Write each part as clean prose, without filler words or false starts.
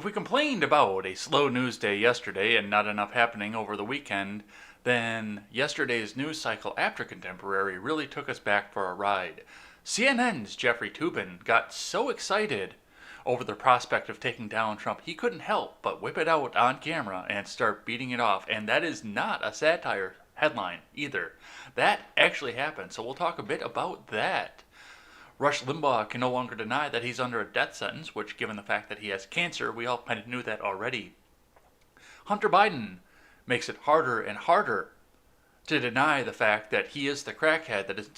If we complained about a slow news day yesterday and not enough happening over the weekend, then yesterday's news cycle after Contemporary really took us back for a ride. CNN's Jeffrey Toobin got so excited over the prospect of taking down Trump, he couldn't help but whip it out on camera and start beating it off. And that is not a satire headline either. That actually happened, so we'll talk a bit about that. Rush Limbaugh can no longer deny that he's under a death sentence, which, given the fact that he has cancer, we all kind of knew that already. Hunter Biden makes it harder and harder to deny the fact that he is the crackhead that is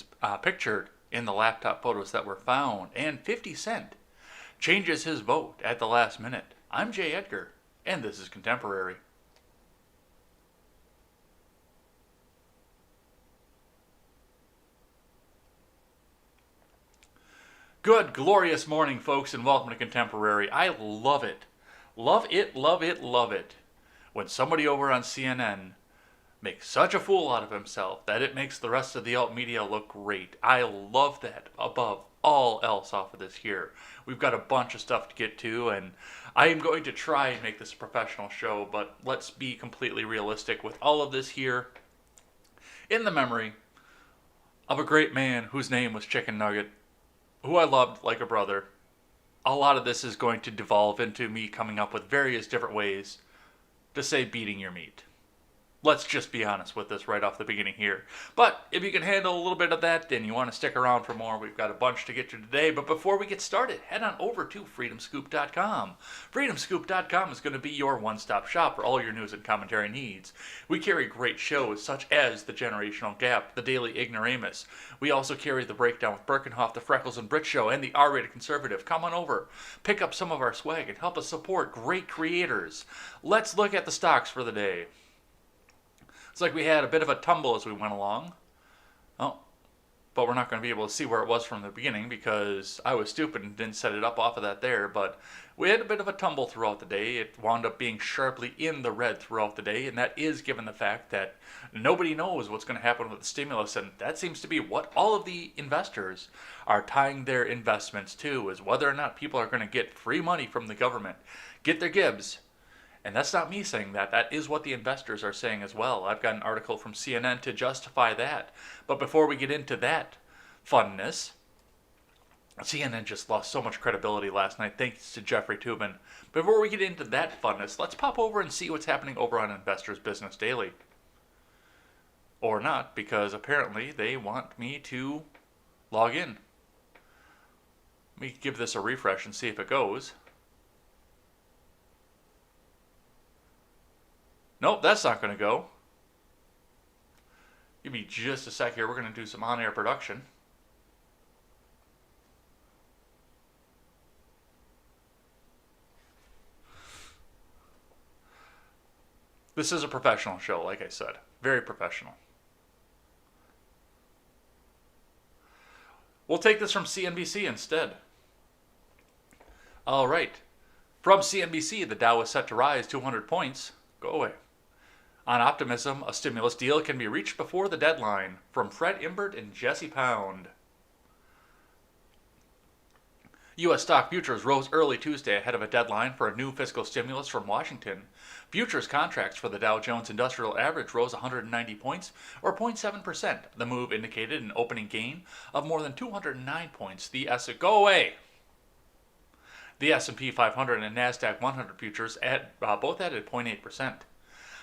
pictured in the laptop photos that were found. And 50 Cent changes his vote at the last minute. I'm Jay Edgar, and this is Contemporary. Good, glorious morning, folks, and welcome to Contemporary. I love it. Love it, love it, love it. When somebody over on CNN makes such a fool out of himself that it makes the rest of the alt media look great. I love that above all else off of this here. We've got a bunch of stuff to get to, and I am going to try and make this a professional show, but let's be completely realistic with all of this here in the memory of a great man whose name was Chicken Nugget, who I loved like a brother. A lot of this is going to devolve into me coming up with various different ways to say beating your meat. Let's just be honest with this right off the beginning here. But if you can handle a little bit of that and you want to stick around for more, we've got a bunch to get to today. But before we get started, head on over to freedomscoop.com. Freedomscoop.com is going to be your one-stop shop for all your news and commentary needs. We carry great shows such as The Generational Gap, The Daily Ignoramus. We also carry The Breakdown with Birkenhoff, The Freckles and Brit Show, and The R-Rated Conservative. Come on over, pick up some of our swag, and help us support great creators. Let's look at the stocks for the day. It's like we had a bit of a tumble as we went along. Oh, but we're not going to be able to see where it was from the beginning because I was stupid and didn't set it up off of that there. But we had a bit of a tumble throughout the day. It wound up being sharply in the red throughout the day, and that is given the fact that nobody knows what's going to happen with the stimulus, and that seems to be what all of the investors are tying their investments to, is whether or not people are going to get free money from the government, get their gibs. And that's not me saying that. That is what the investors are saying as well. I've got an article from CNN to justify that. But before we get into that funness, CNN just lost so much credibility last night thanks to Jeffrey Toobin. Before we get into that funness, let's pop over and see what's happening over on Investors Business Daily. Or not, because apparently they want me to log in. Let me give this a refresh and see if it goes. Nope, that's not going to go. Give me just a sec here. We're going to do some on-air production. This is a professional show, like I said. Very professional. We'll take this from CNBC instead. All right. From CNBC, the Dow is set to rise 200 points. Go away. On optimism, a stimulus deal can be reached before the deadline. From Fred Imbert and Jesse Pound. U.S. stock futures rose early Tuesday ahead of a deadline for a new fiscal stimulus from Washington. Futures contracts for the Dow Jones Industrial Average rose 190 points, or 0.7%. The move indicated an opening gain of more than 209 points. Go away! The S&P 500 and NASDAQ 100 futures both added 0.8%.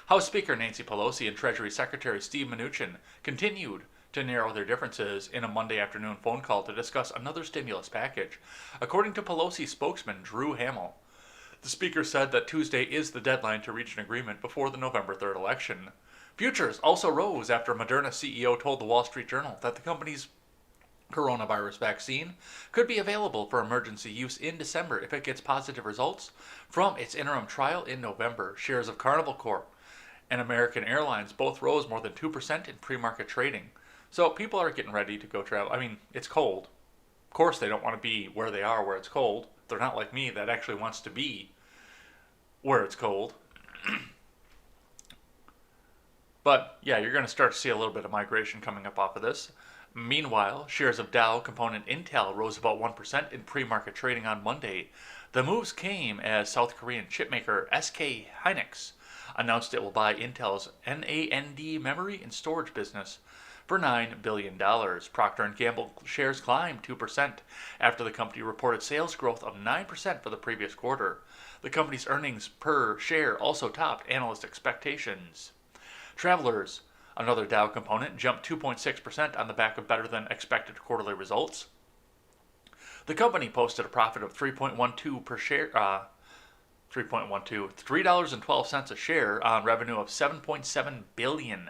House Speaker Nancy Pelosi and Treasury Secretary Steve Mnuchin continued to narrow their differences in a Monday afternoon phone call to discuss another stimulus package. According to Pelosi spokesman Drew Hamill, the speaker said that Tuesday is the deadline to reach an agreement before the November 3rd election. Futures also rose after Moderna CEO told the Wall Street Journal that the company's coronavirus vaccine could be available for emergency use in December if it gets positive results from its interim trial in November. Shares of Carnival Corp and American Airlines both rose more than 2% in pre-market trading. So people are getting ready to go travel. I mean, it's cold. Of course they don't want to be where they are where it's cold. They're not like me that actually wants to be where it's cold. But yeah, you're going to start to see a little bit of migration coming up off of this. Meanwhile, shares of Dow component Intel rose about 1% in pre-market trading on Monday. The moves came as South Korean chipmaker SK Hynix announced it will buy Intel's NAND memory and storage business for $9 billion. Procter & Gamble shares climbed 2% after the company reported sales growth of 9% for the previous quarter. The company's earnings per share also topped analyst expectations. Travelers, another Dow component, jumped 2.6% on the back of better than expected quarterly results. The company posted a profit of $3.12 per share, $3.12 a share on revenue of $7.7 billion.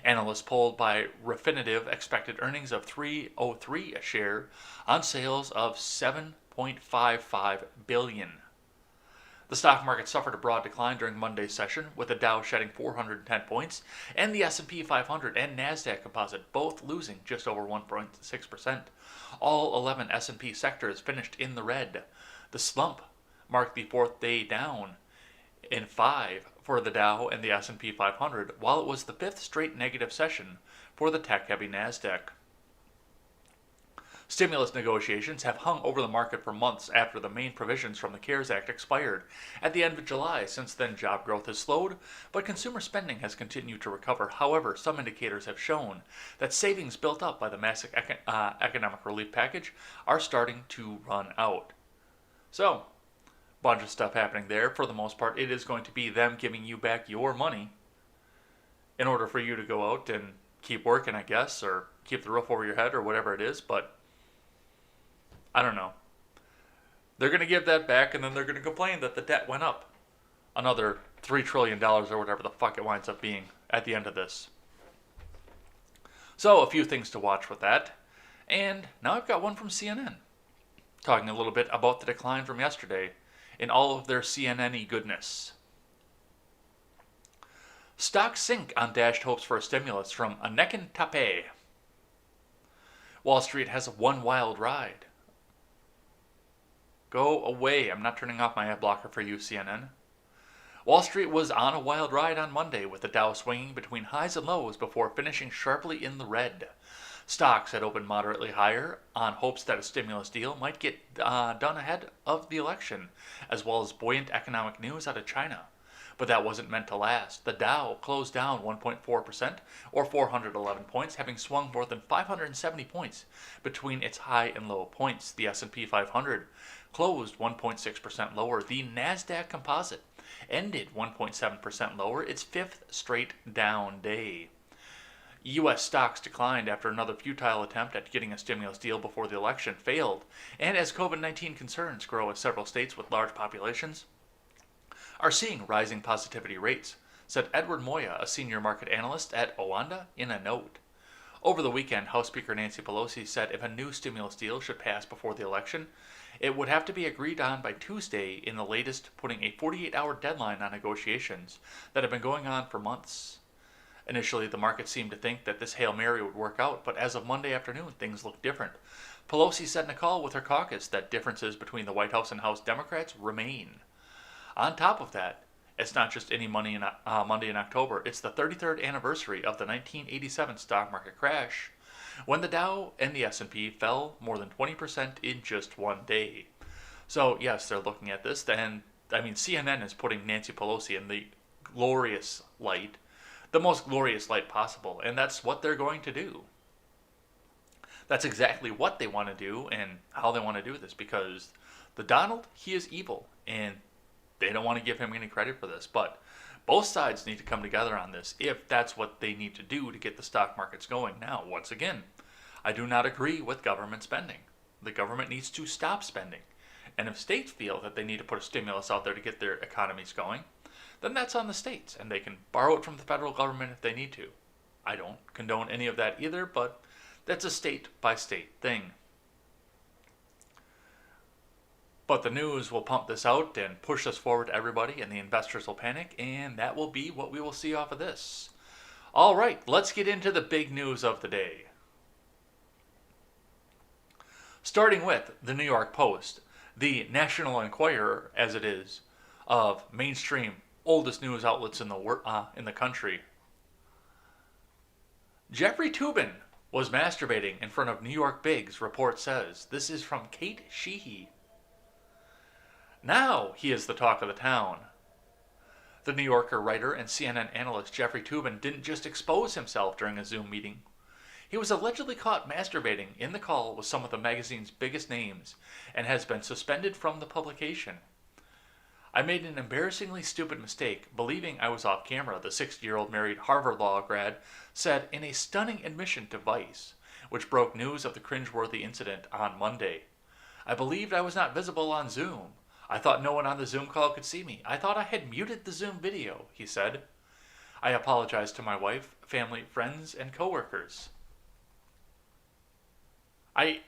Analysts polled by Refinitiv expected earnings of $3.03 a share on sales of $7.55 billion. The stock market suffered a broad decline during Monday's session, with the Dow shedding 410 points and the S&P 500 and Nasdaq Composite both losing just over 1.6%. All 11 S&P sectors finished in the red. The slump marked the fourth day down in 5 for the Dow and the S&P 500, while it was the fifth straight negative session for the tech-heavy Nasdaq. Stimulus negotiations have hung over the market for months after the main provisions from the CARES Act expired at the end of July. Since then, job growth has slowed, but consumer spending has continued to recover. However, some indicators have shown that savings built up by the massive economic relief package are starting to run out. So, bunch of stuff happening there. For the most part, it is going to be them giving you back your money in order for you to go out and keep working, I guess, or keep the roof over your head or whatever it is, but I don't know. They're going to give that back, and then they're going to complain that the debt went up another $3 trillion or whatever the fuck it winds up being at the end of this. So, a few things to watch with that. And now I've got one from CNN, talking a little bit about the decline from yesterday in all of their CNN-y goodness. Stocks sink on dashed hopes for a stimulus from Stricken Taipei. Wall Street has one wild ride. Go away. I'm not turning off my ad blocker for you, CNN. Wall Street was on a wild ride on Monday, with the Dow swinging between highs and lows before finishing sharply in the red. Stocks had opened moderately higher on hopes that a stimulus deal might get done ahead of the election, as well as buoyant economic news out of China. But that wasn't meant to last. The Dow closed down 1.4%, or 411 points, having swung more than 570 points between its high and low points. The S&P 500 closed 1.6% lower. The Nasdaq Composite ended 1.7% lower, its fifth straight down day. U.S. stocks declined after another futile attempt at getting a stimulus deal before the election failed, and as COVID-19 concerns grow in several states with large populations are seeing rising positivity rates, said Edward Moya, a senior market analyst at Owanda, in a note. Over the weekend, House Speaker Nancy Pelosi said if a new stimulus deal should pass before the election, it would have to be agreed on by Tuesday, in the latest putting a 48-hour deadline on negotiations that have been going on for months. Initially, the market seemed to think that this Hail Mary would work out, but as of Monday afternoon, things looked different. Pelosi said in a call with her caucus that differences between the White House and House Democrats remain. On top of that, it's not just any Monday in October, it's the 33rd anniversary of the 1987 stock market crash, when the Dow and the S&P fell more than 20% in just one day. So, yes, they're looking at this, and CNN is putting Nancy Pelosi in the glorious light, the most glorious light possible, and that's what they're going to do. That's exactly what they want to do and how they want to do this, because the Donald, he is evil, and they don't want to give him any credit for this, but both sides need to come together on this if that's what they need to do to get the stock markets going. Now, once again, I do not agree with government spending. The government needs to stop spending. And if states feel that they need to put a stimulus out there to get their economies going, then that's on the states, and they can borrow it from the federal government if they need to. I don't condone any of that either, but that's a state-by-state thing. But the news will pump this out and push this forward to everybody, and the investors will panic, and that will be what we will see off of this. All right, let's get into the big news of the day. Starting with the New York Post, the National Enquirer, as it is, of mainstream, oldest news outlets in the country. Jeffrey Toobin was masturbating in front of New York bigs, report says. This is from Kate Sheehy. Now he is the talk of the town. The New Yorker writer and CNN analyst Jeffrey Toobin didn't just expose himself during a Zoom meeting. He was allegedly caught masturbating in the call with some of the magazine's biggest names and has been suspended from the publication. I made an embarrassingly stupid mistake believing I was off camera, the 60-year-old married Harvard Law grad said in a stunning admission to Vice, which broke news of the cringeworthy incident on Monday. I believed I was not visible on Zoom. I thought no one on the Zoom call could see me. I thought I had muted the Zoom video, he said. I apologized to my wife, family, friends, and coworkers. I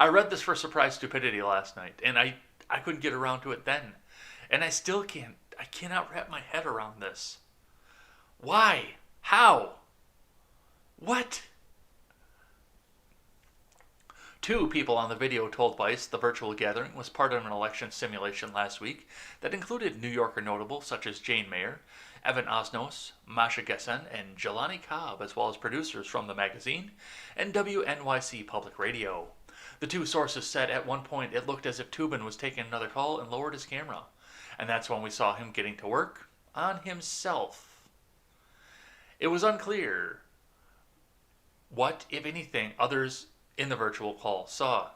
read this for surprise stupidity last night, and I couldn't get around to it then. And I still can't. I cannot wrap my head around this. Why? How? What? Two people on the video told Vice the virtual gathering was part of an election simulation last week that included New Yorker notables such as Jane Mayer, Evan Osnos, Masha Gessen, and Jelani Cobb, as well as producers from the magazine and WNYC Public Radio. The two sources said at one point it looked as if Toobin was taking another call and lowered his camera. And that's when we saw him getting to work on himself. It was unclear what, if anything, others in the virtual call saw.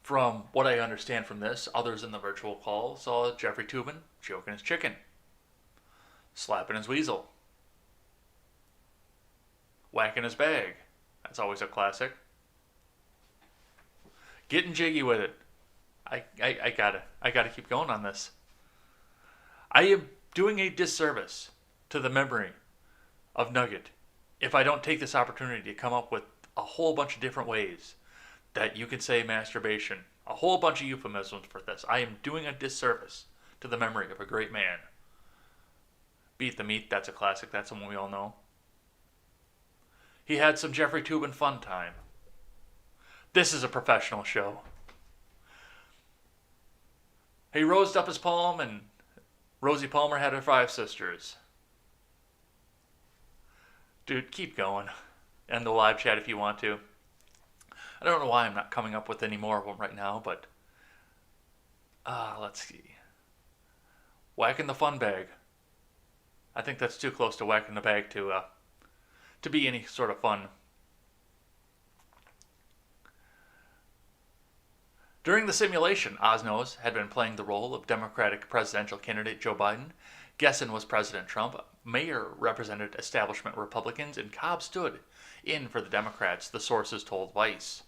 From what I understand from this, others in the virtual call saw Jeffrey Toobin choking his chicken, slapping his weasel, whacking his bag. That's always a classic. Getting jiggy with it. I gotta keep going on this. I am doing a disservice to the memory of Nugget if I don't take this opportunity to come up with a whole bunch of different ways that you can say masturbation. A whole bunch of euphemisms for this. I am doing a disservice to the memory of a great man. Beat the Meat, that's a classic. That's one we all know. He had some Jeffrey Toobin fun time. This is a professional show. He rosed up his palm and Rosie Palmer had her 5 sisters. Dude, keep going. End the live chat if you want to. I don't know why I'm not coming up with any more of them right now, but let's see. Whacking the fun bag. I think that's too close to whacking the bag to be any sort of fun. During the simulation, Osnos had been playing the role of Democratic presidential candidate Joe Biden. Gessen was President Trump. Mayer represented establishment Republicans, and Cobb stood in for the Democrats, the sources told Vice.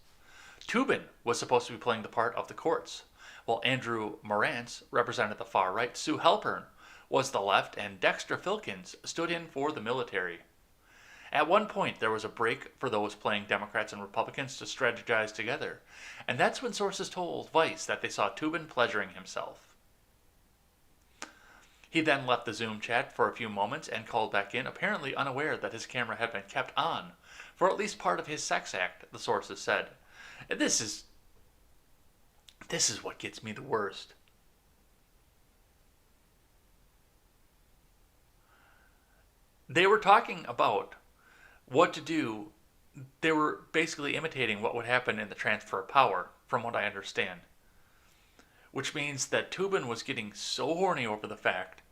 Toobin was supposed to be playing the part of the courts, while Andrew Morantz represented the far right. Sue Halpern was the left, and Dexter Filkins stood in for the military. At one point, there was a break for those playing Democrats and Republicans to strategize together, and that's when sources told Vice that they saw Toobin pleasuring himself. He then left the Zoom chat for a few moments and called back in, apparently unaware that his camera had been kept on for at least part of his sex act, the sources said. And this is what gets me the worst. They were talking about what to do. They were basically imitating what would happen in the transfer of power, from what I understand. Which means that Toobin was getting so horny over the fact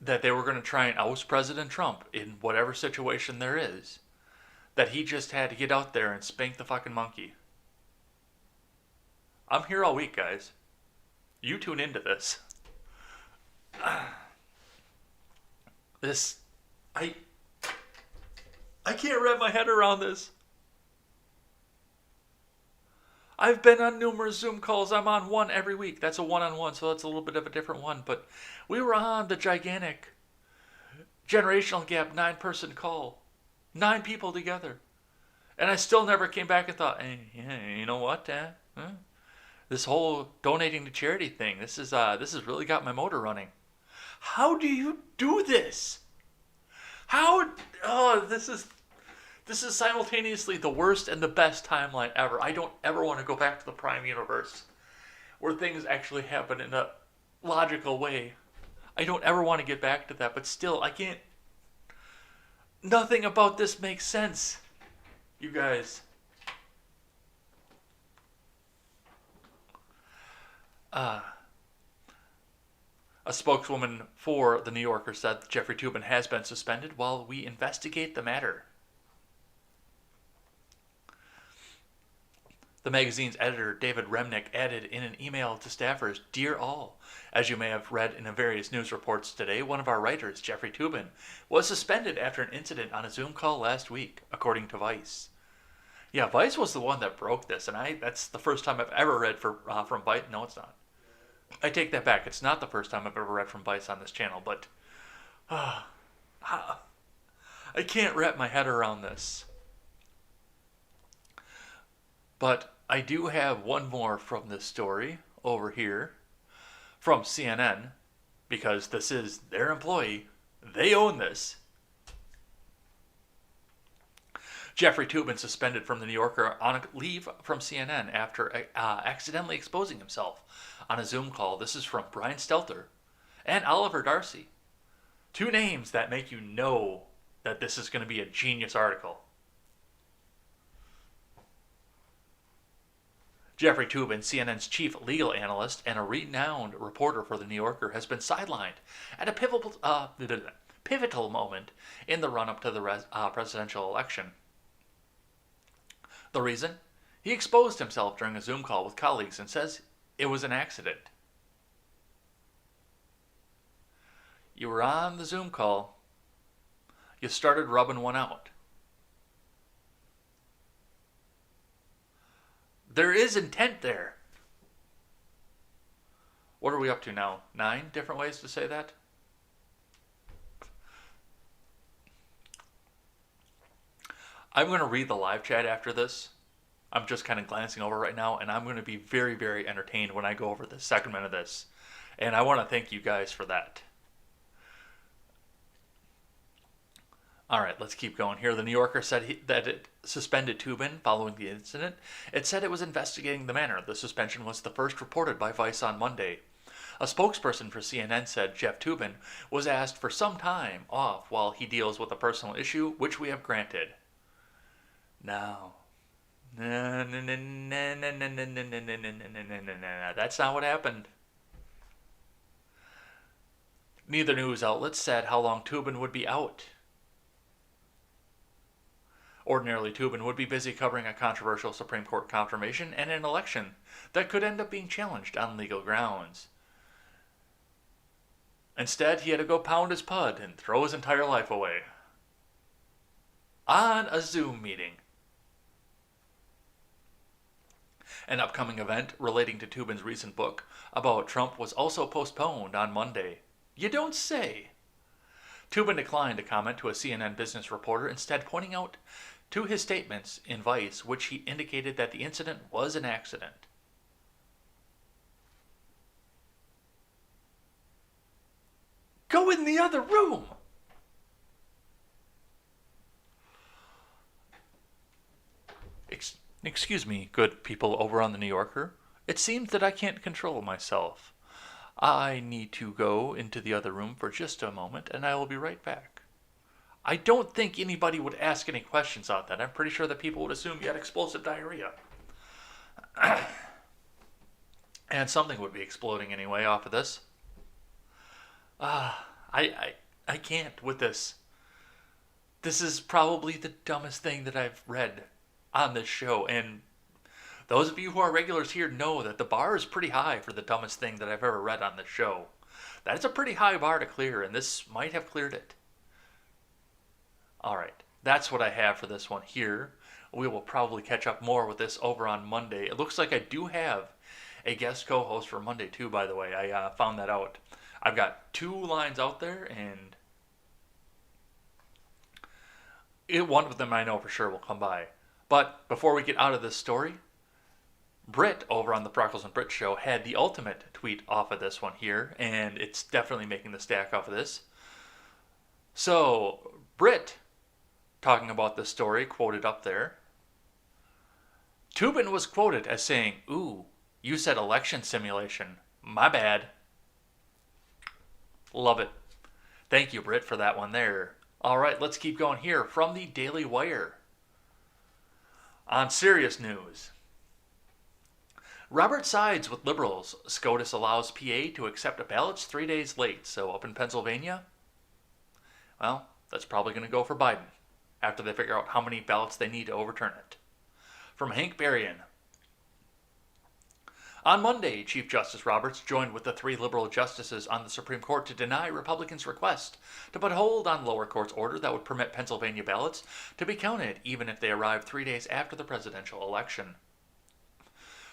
that they were going to try and oust President Trump in whatever situation there is, that he just had to get out there and spank the fucking monkey. I'm here all week, guys. You tune into this. I can't wrap my head around this. I've been on numerous Zoom calls. I'm on one every week. That's a one-on-one, so that's a little bit of a different one. But we were on the gigantic generational gap 9-person call. 9 people together. And I still never came back and thought, hey, yeah, you know what? This whole donating to charity thing, this has really got my motor running. How do you do this? This is simultaneously the worst and the best timeline ever. I don't ever want to go back to the Prime Universe where things actually happen in a logical way. I don't ever want to get back to that, but still, I can't. Nothing about this makes sense, you guys. A spokeswoman for The New Yorker said Jeffrey Toobin has been suspended while we investigate the matter. The magazine's editor, David Remnick, added in an email to staffers, "Dear all, as you may have read in various news reports today, one of our writers, Jeffrey Toobin, was suspended after an incident on a Zoom call last week, according to Vice." Yeah, Vice was the one that broke this, and that's the first time I've ever read from Vice. No, it's not. I take that back. It's not the first time I've ever read from Vice on this channel, but I can't wrap my head around this. But I do have one more from this story over here from CNN, because this is their employee. They own this. Jeffrey Toobin suspended from The New Yorker on a leave from CNN after accidentally exposing himself on a Zoom call. This is from Brian Stelter and Oliver Darcy. Two names that make you know that this is going to be a genius article. Jeffrey Toobin, CNN's chief legal analyst and a renowned reporter for The New Yorker, has been sidelined at a pivotal moment in the run-up to the presidential election. The reason? He exposed himself during a Zoom call with colleagues and says it was an accident. You were on the Zoom call. You started rubbing one out. There is intent there. What are we up to now? 9 different ways to say that? I'm going to read the live chat after this. I'm just kind of glancing over right now, and I'm going to be very, very entertained when I go over the segment of this. And I want to thank you guys for that. All right, let's keep going here. The New Yorker said that it suspended Toobin following the incident. It said it was investigating the manner. The suspension was the first reported by Vice on Monday. A spokesperson for CNN said Jeff Toobin was asked for some time off while he deals with a personal issue, which we have granted. Now, that's not what happened. Neither news outlet said how long Toobin would be out. Ordinarily, Toobin would be busy covering a controversial Supreme Court confirmation and an election that could end up being challenged on legal grounds. Instead, he had to go pound his pud and throw his entire life away. On a Zoom meeting. An upcoming event relating to Toobin's recent book about Trump was also postponed on Monday. You don't say. Toobin declined to comment to a CNN business reporter, instead pointing out to his statements in Vice, which he indicated that the incident was an accident. Go in the other room! Excuse me, good people over on The New Yorker. It seems that I can't control myself. I need to go into the other room for just a moment, and I will be right back. I don't think anybody would ask any questions on that. I'm pretty sure that people would assume you had explosive diarrhea. And something would be exploding anyway off of this. I can't with this. This is probably the dumbest thing that I've read on this show. And those of you who are regulars here know that the bar is pretty high for the dumbest thing that I've ever read on this show. That is a pretty high bar to clear, and this might have cleared it. All right, that's what I have for this one here. We will probably catch up more with this over on Monday. It looks like I do have a guest co-host for Monday too, by the way. I found that out. I've got 2 lines out there, and one of them I know for sure will come by. But before we get out of this story, Britt over on the Freckles and Britt show had the ultimate tweet off of this one here, and it's definitely making the stack off of this. So, Britt, talking about this story, quoted up there. Toobin was quoted as saying, "Ooh, you said election simulation. My bad." Love it. Thank you, Britt, for that one there. All right, let's keep going here from the Daily Wire. On serious news, Robert sides with liberals. SCOTUS allows PA to accept ballots 3 days late. So up in Pennsylvania, well, that's probably going to go for Biden after they figure out how many ballots they need to overturn it. From Hank Berrien. On Monday, Chief Justice Roberts joined with the 3 liberal justices on the Supreme Court to deny Republicans' request to put hold on lower court's order that would permit Pennsylvania ballots to be counted even if they arrived 3 days after the presidential election.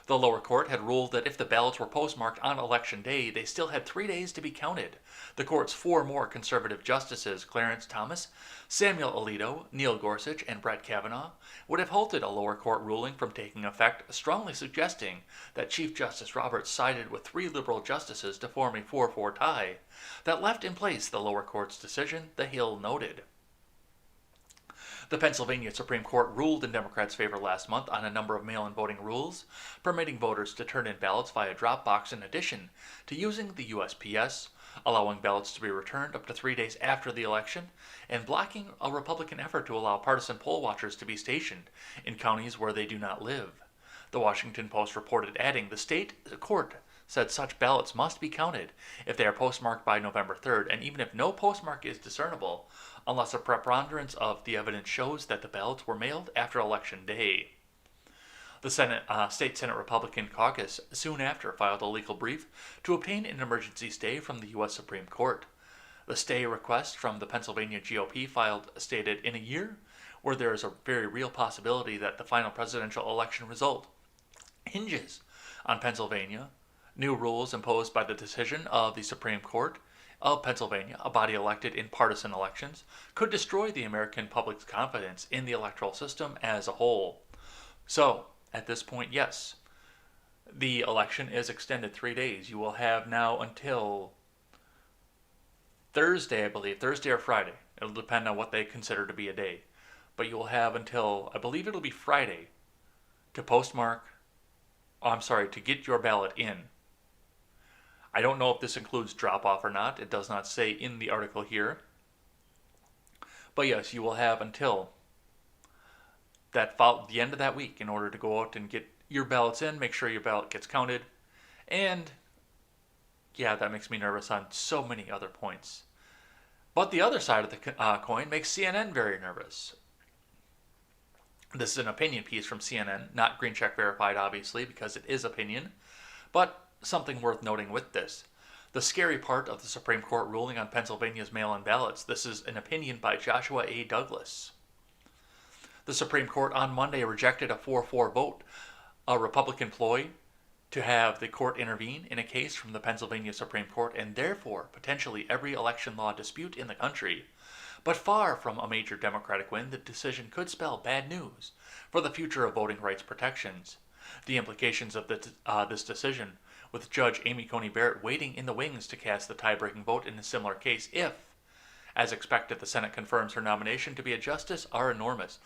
The lower court had ruled that if the ballots were postmarked on Election Day, they still had 3 days to be counted. The court's 4 more conservative justices, Clarence Thomas, Samuel Alito, Neil Gorsuch, and Brett Kavanaugh, would have halted a lower court ruling from taking effect, strongly suggesting that Chief Justice Roberts sided with 3 liberal justices to form a 4-4 tie that left in place the lower court's decision, the Hill noted. The Pennsylvania Supreme Court ruled in Democrats' favor last month on a number of mail-in voting rules, permitting voters to turn in ballots via drop box in addition to using the USPS, allowing ballots to be returned up to 3 days after the election, and blocking a Republican effort to allow partisan poll watchers to be stationed in counties where they do not live. The Washington Post reported, adding, the state court said such ballots must be counted if they are postmarked by November 3rd, and even if no postmark is discernible, unless a preponderance of the evidence shows that the ballots were mailed after Election Day. The State Senate Republican caucus soon after filed a legal brief to obtain an emergency stay from the U.S. Supreme Court. The stay request from the Pennsylvania GOP filed stated, in a year where there is a very real possibility that the final presidential election result hinges on Pennsylvania, new rules imposed by the decision of the Supreme Court of Pennsylvania, a body elected in partisan elections, could destroy the American public's confidence in the electoral system as a whole. So, at this point, yes, the election is extended 3 days. You will have now until Thursday, I believe, Thursday or Friday. It'll depend on what they consider to be a day. But you will have until, I believe it'll be Friday, to to get your ballot in. I don't know if this includes drop-off or not. It does not say in the article here. But yes, you will have until the end of that week in order to go out and get your ballots in, make sure your ballot gets counted. And yeah, that makes me nervous on so many other points. But the other side of the coin makes CNN very nervous. This is an opinion piece from CNN, not green check verified, obviously, because it is opinion. But something worth noting with this. The scary part of the Supreme Court ruling on Pennsylvania's mail-in ballots. This is an opinion by Joshua A. Douglas. The Supreme Court on Monday rejected a 4-4 vote, a Republican ploy to have the court intervene in a case from the Pennsylvania Supreme Court and therefore potentially every election law dispute in the country. But far from a major Democratic win, the decision could spell bad news for the future of voting rights protections. The implications of this decision, with Judge Amy Coney Barrett waiting in the wings to cast the tie-breaking vote in a similar case if, as expected, the Senate confirms her nomination to be a justice, are enormous.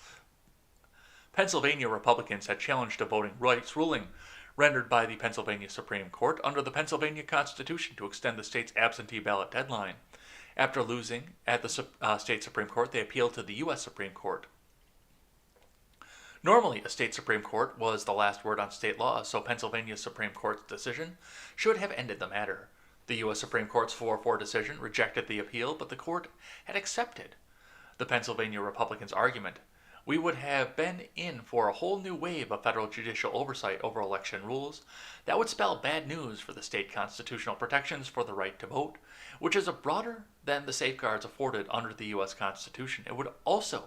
Pennsylvania Republicans had challenged a voting rights ruling rendered by the Pennsylvania Supreme Court under the Pennsylvania Constitution to extend the state's absentee ballot deadline. After losing at the state Supreme Court, they appealed to the U.S. Supreme Court. Normally, a state Supreme Court was the last word on state law, so Pennsylvania's Supreme Court's decision should have ended the matter. The U.S. Supreme Court's 4-4 decision rejected the appeal, but the court had accepted the Pennsylvania Republicans' argument. We would have been in for a whole new wave of federal judicial oversight over election rules that would spell bad news for the state constitutional protections for the right to vote, which is broader than the safeguards afforded under the U.S. Constitution. It would also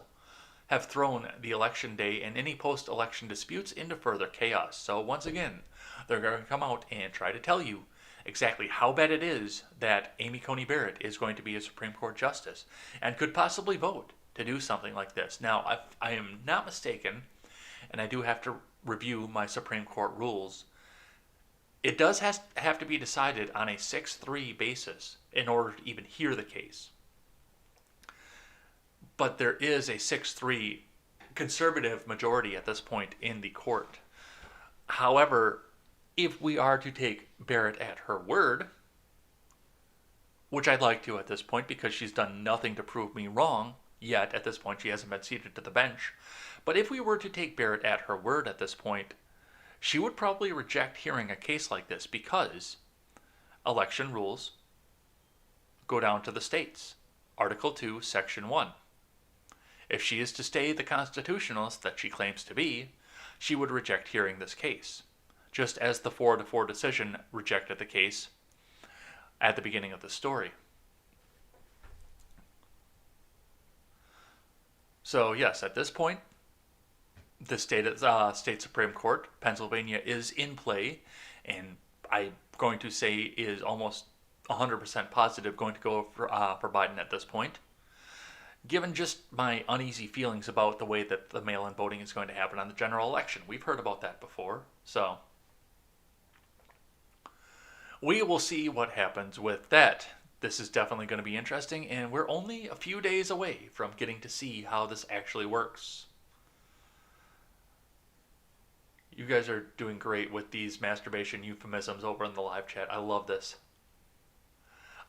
have thrown the election day and any post-election disputes into further chaos. So once again, they're going to come out and try to tell you exactly how bad it is that Amy Coney Barrett is going to be a Supreme Court justice and could possibly vote to do something like this. Now, if I am not mistaken, and I do have to review my Supreme Court rules, it does have to be decided on a 6-3 basis in order to even hear the case. But there is a 6-3 conservative majority at this point in the court. However, if we are to take Barrett at her word, which I'd like to at this point because she's done nothing to prove me wrong yet, at this point she hasn't been seated to the bench, but if we were to take Barrett at her word at this point, she would probably reject hearing a case like this because election rules go down to the states. Article 2, Section 1. If she is to stay the constitutionalist that she claims to be, she would reject hearing this case, just as the 4-4 decision rejected the case at the beginning of the story. So yes, at this point, the state Supreme Court, Pennsylvania, is in play, and I'm going to say is almost 100% positive going to go for Biden at this point. Given just my uneasy feelings about the way that the mail-in voting is going to happen on the general election. We've heard about that before, so we will see what happens with that. This is definitely going to be interesting, and we're only a few days away from getting to see how this actually works. You guys are doing great with these masturbation euphemisms over in the live chat. I love this.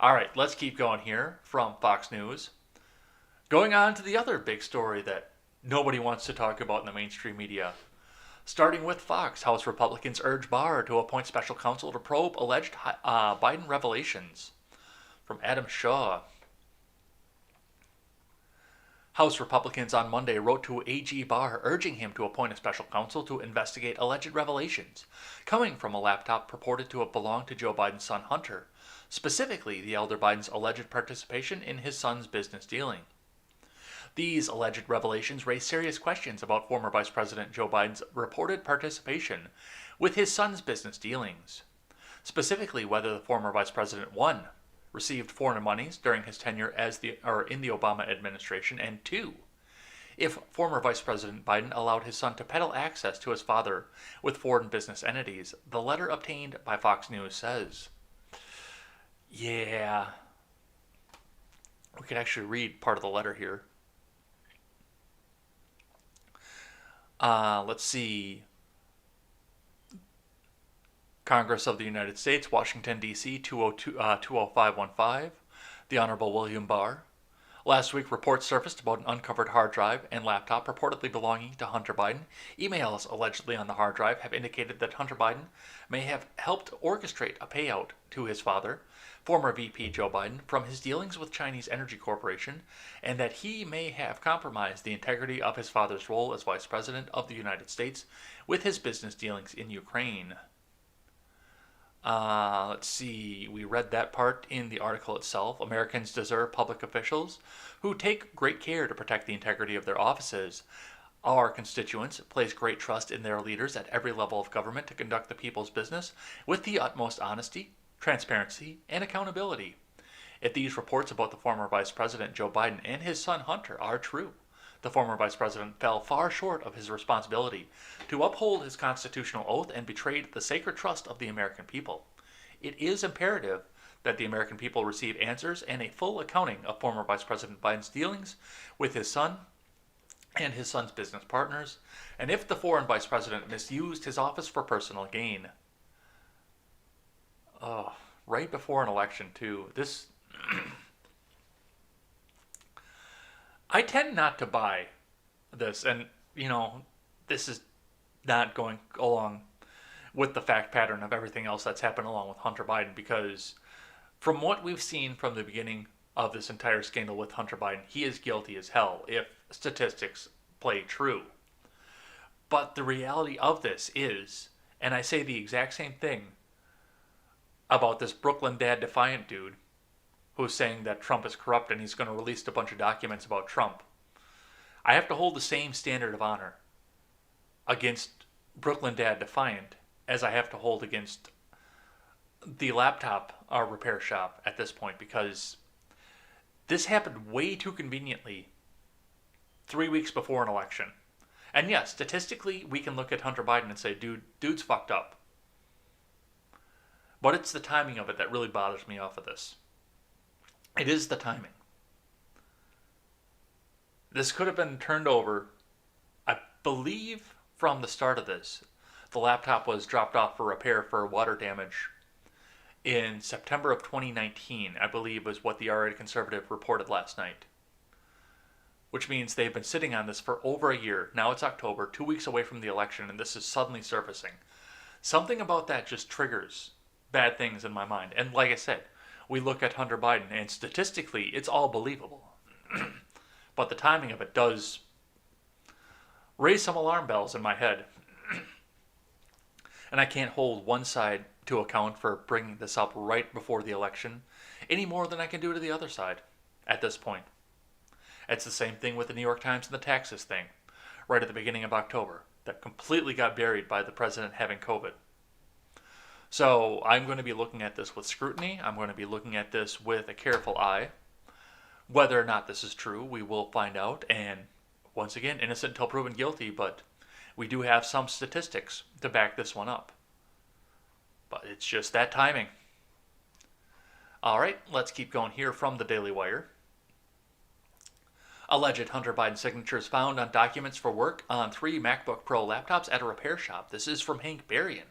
All right, let's keep going here from Fox News. Going on to the other big story that nobody wants to talk about in the mainstream media. Starting with Fox, House Republicans urge Barr to appoint special counsel to probe alleged Biden revelations. From Adam Shaw. House Republicans on Monday wrote to AG Barr urging him to appoint a special counsel to investigate alleged revelations coming from a laptop purported to have belonged to Joe Biden's son Hunter, specifically the elder Biden's alleged participation in his son's business dealing. These alleged revelations raise serious questions about former Vice President Joe Biden's reported participation with his son's business dealings. Specifically, whether the former Vice President, 1, received foreign monies during his tenure in the Obama administration, and 2, if former Vice President Biden allowed his son to peddle access to his father with foreign business entities, the letter obtained by Fox News says. Yeah. We could actually read part of the letter here. Let's see. Congress of the United States, Washington, D.C., 20515. The Honorable William Barr. Last week, reports surfaced about an uncovered hard drive and laptop purportedly belonging to Hunter Biden. Emails allegedly on the hard drive have indicated that Hunter Biden may have helped orchestrate a payout to his father, former VP Joe Biden, from his dealings with Chinese Energy Corporation, and that he may have compromised the integrity of his father's role as Vice President of the United States with his business dealings in Ukraine. Let's see, we read that part in the article itself. Americans deserve public officials who take great care to protect the integrity of their offices. Our constituents place great trust in their leaders at every level of government to conduct the people's business with the utmost honesty, transparency, and accountability. If these reports about the former Vice President Joe Biden and his son Hunter are true, the former Vice President fell far short of his responsibility to uphold his constitutional oath and betrayed the sacred trust of the American people. It is imperative that the American people receive answers and a full accounting of former Vice President Biden's dealings with his son and his son's business partners, and if the foreign Vice President misused his office for personal gain. Oh, right before an election, too. This... I tend not to buy this, and, this is not going along with the fact pattern of everything else that's happened along with Hunter Biden, because from what we've seen from the beginning of this entire scandal with Hunter Biden, he is guilty as hell if statistics play true. But the reality of this is, and I say the exact same thing about this Brooklyn Dad Defiant dude, who's saying that Trump is corrupt and he's going to release a bunch of documents about Trump. I have to hold the same standard of honor against Brooklyn Dad Defiant as I have to hold against the laptop repair shop at this point, because this happened way too conveniently 3 weeks before an election. And yes, statistically, we can look at Hunter Biden and say, dude's fucked up. But it's the timing of it that really bothers me off of this. It is the timing. This could have been turned over, I believe, from the start of this. The laptop was dropped off for repair for water damage in September of 2019, I believe, was what the already conservative reported last night. which means they've been sitting on this for over a year. Now it's October, 2 weeks away from the election, and this is suddenly surfacing. Something about that just triggers bad things in my mind. And like I said, we look at Hunter Biden, and statistically, it's all believable. But the timing of it does raise some alarm bells in my head. And I can't hold one side to account for bringing this up right before the election any more than I can do to the other side at this point. It's the same thing with the New York Times and the taxes thing, right at the beginning of October, that completely got buried by the president having COVID. So I'm going to be looking at this with scrutiny. I'm going to be looking at this with a careful eye. Whether or not this is true, we will find out. And once again, innocent until proven guilty, but we do have some statistics to back this one up. But it's just that timing. All right, let's keep going here from the Daily Wire. Alleged Hunter Biden signatures found on documents for work on 3 MacBook Pro laptops at a repair shop. This is from Hank Berrien.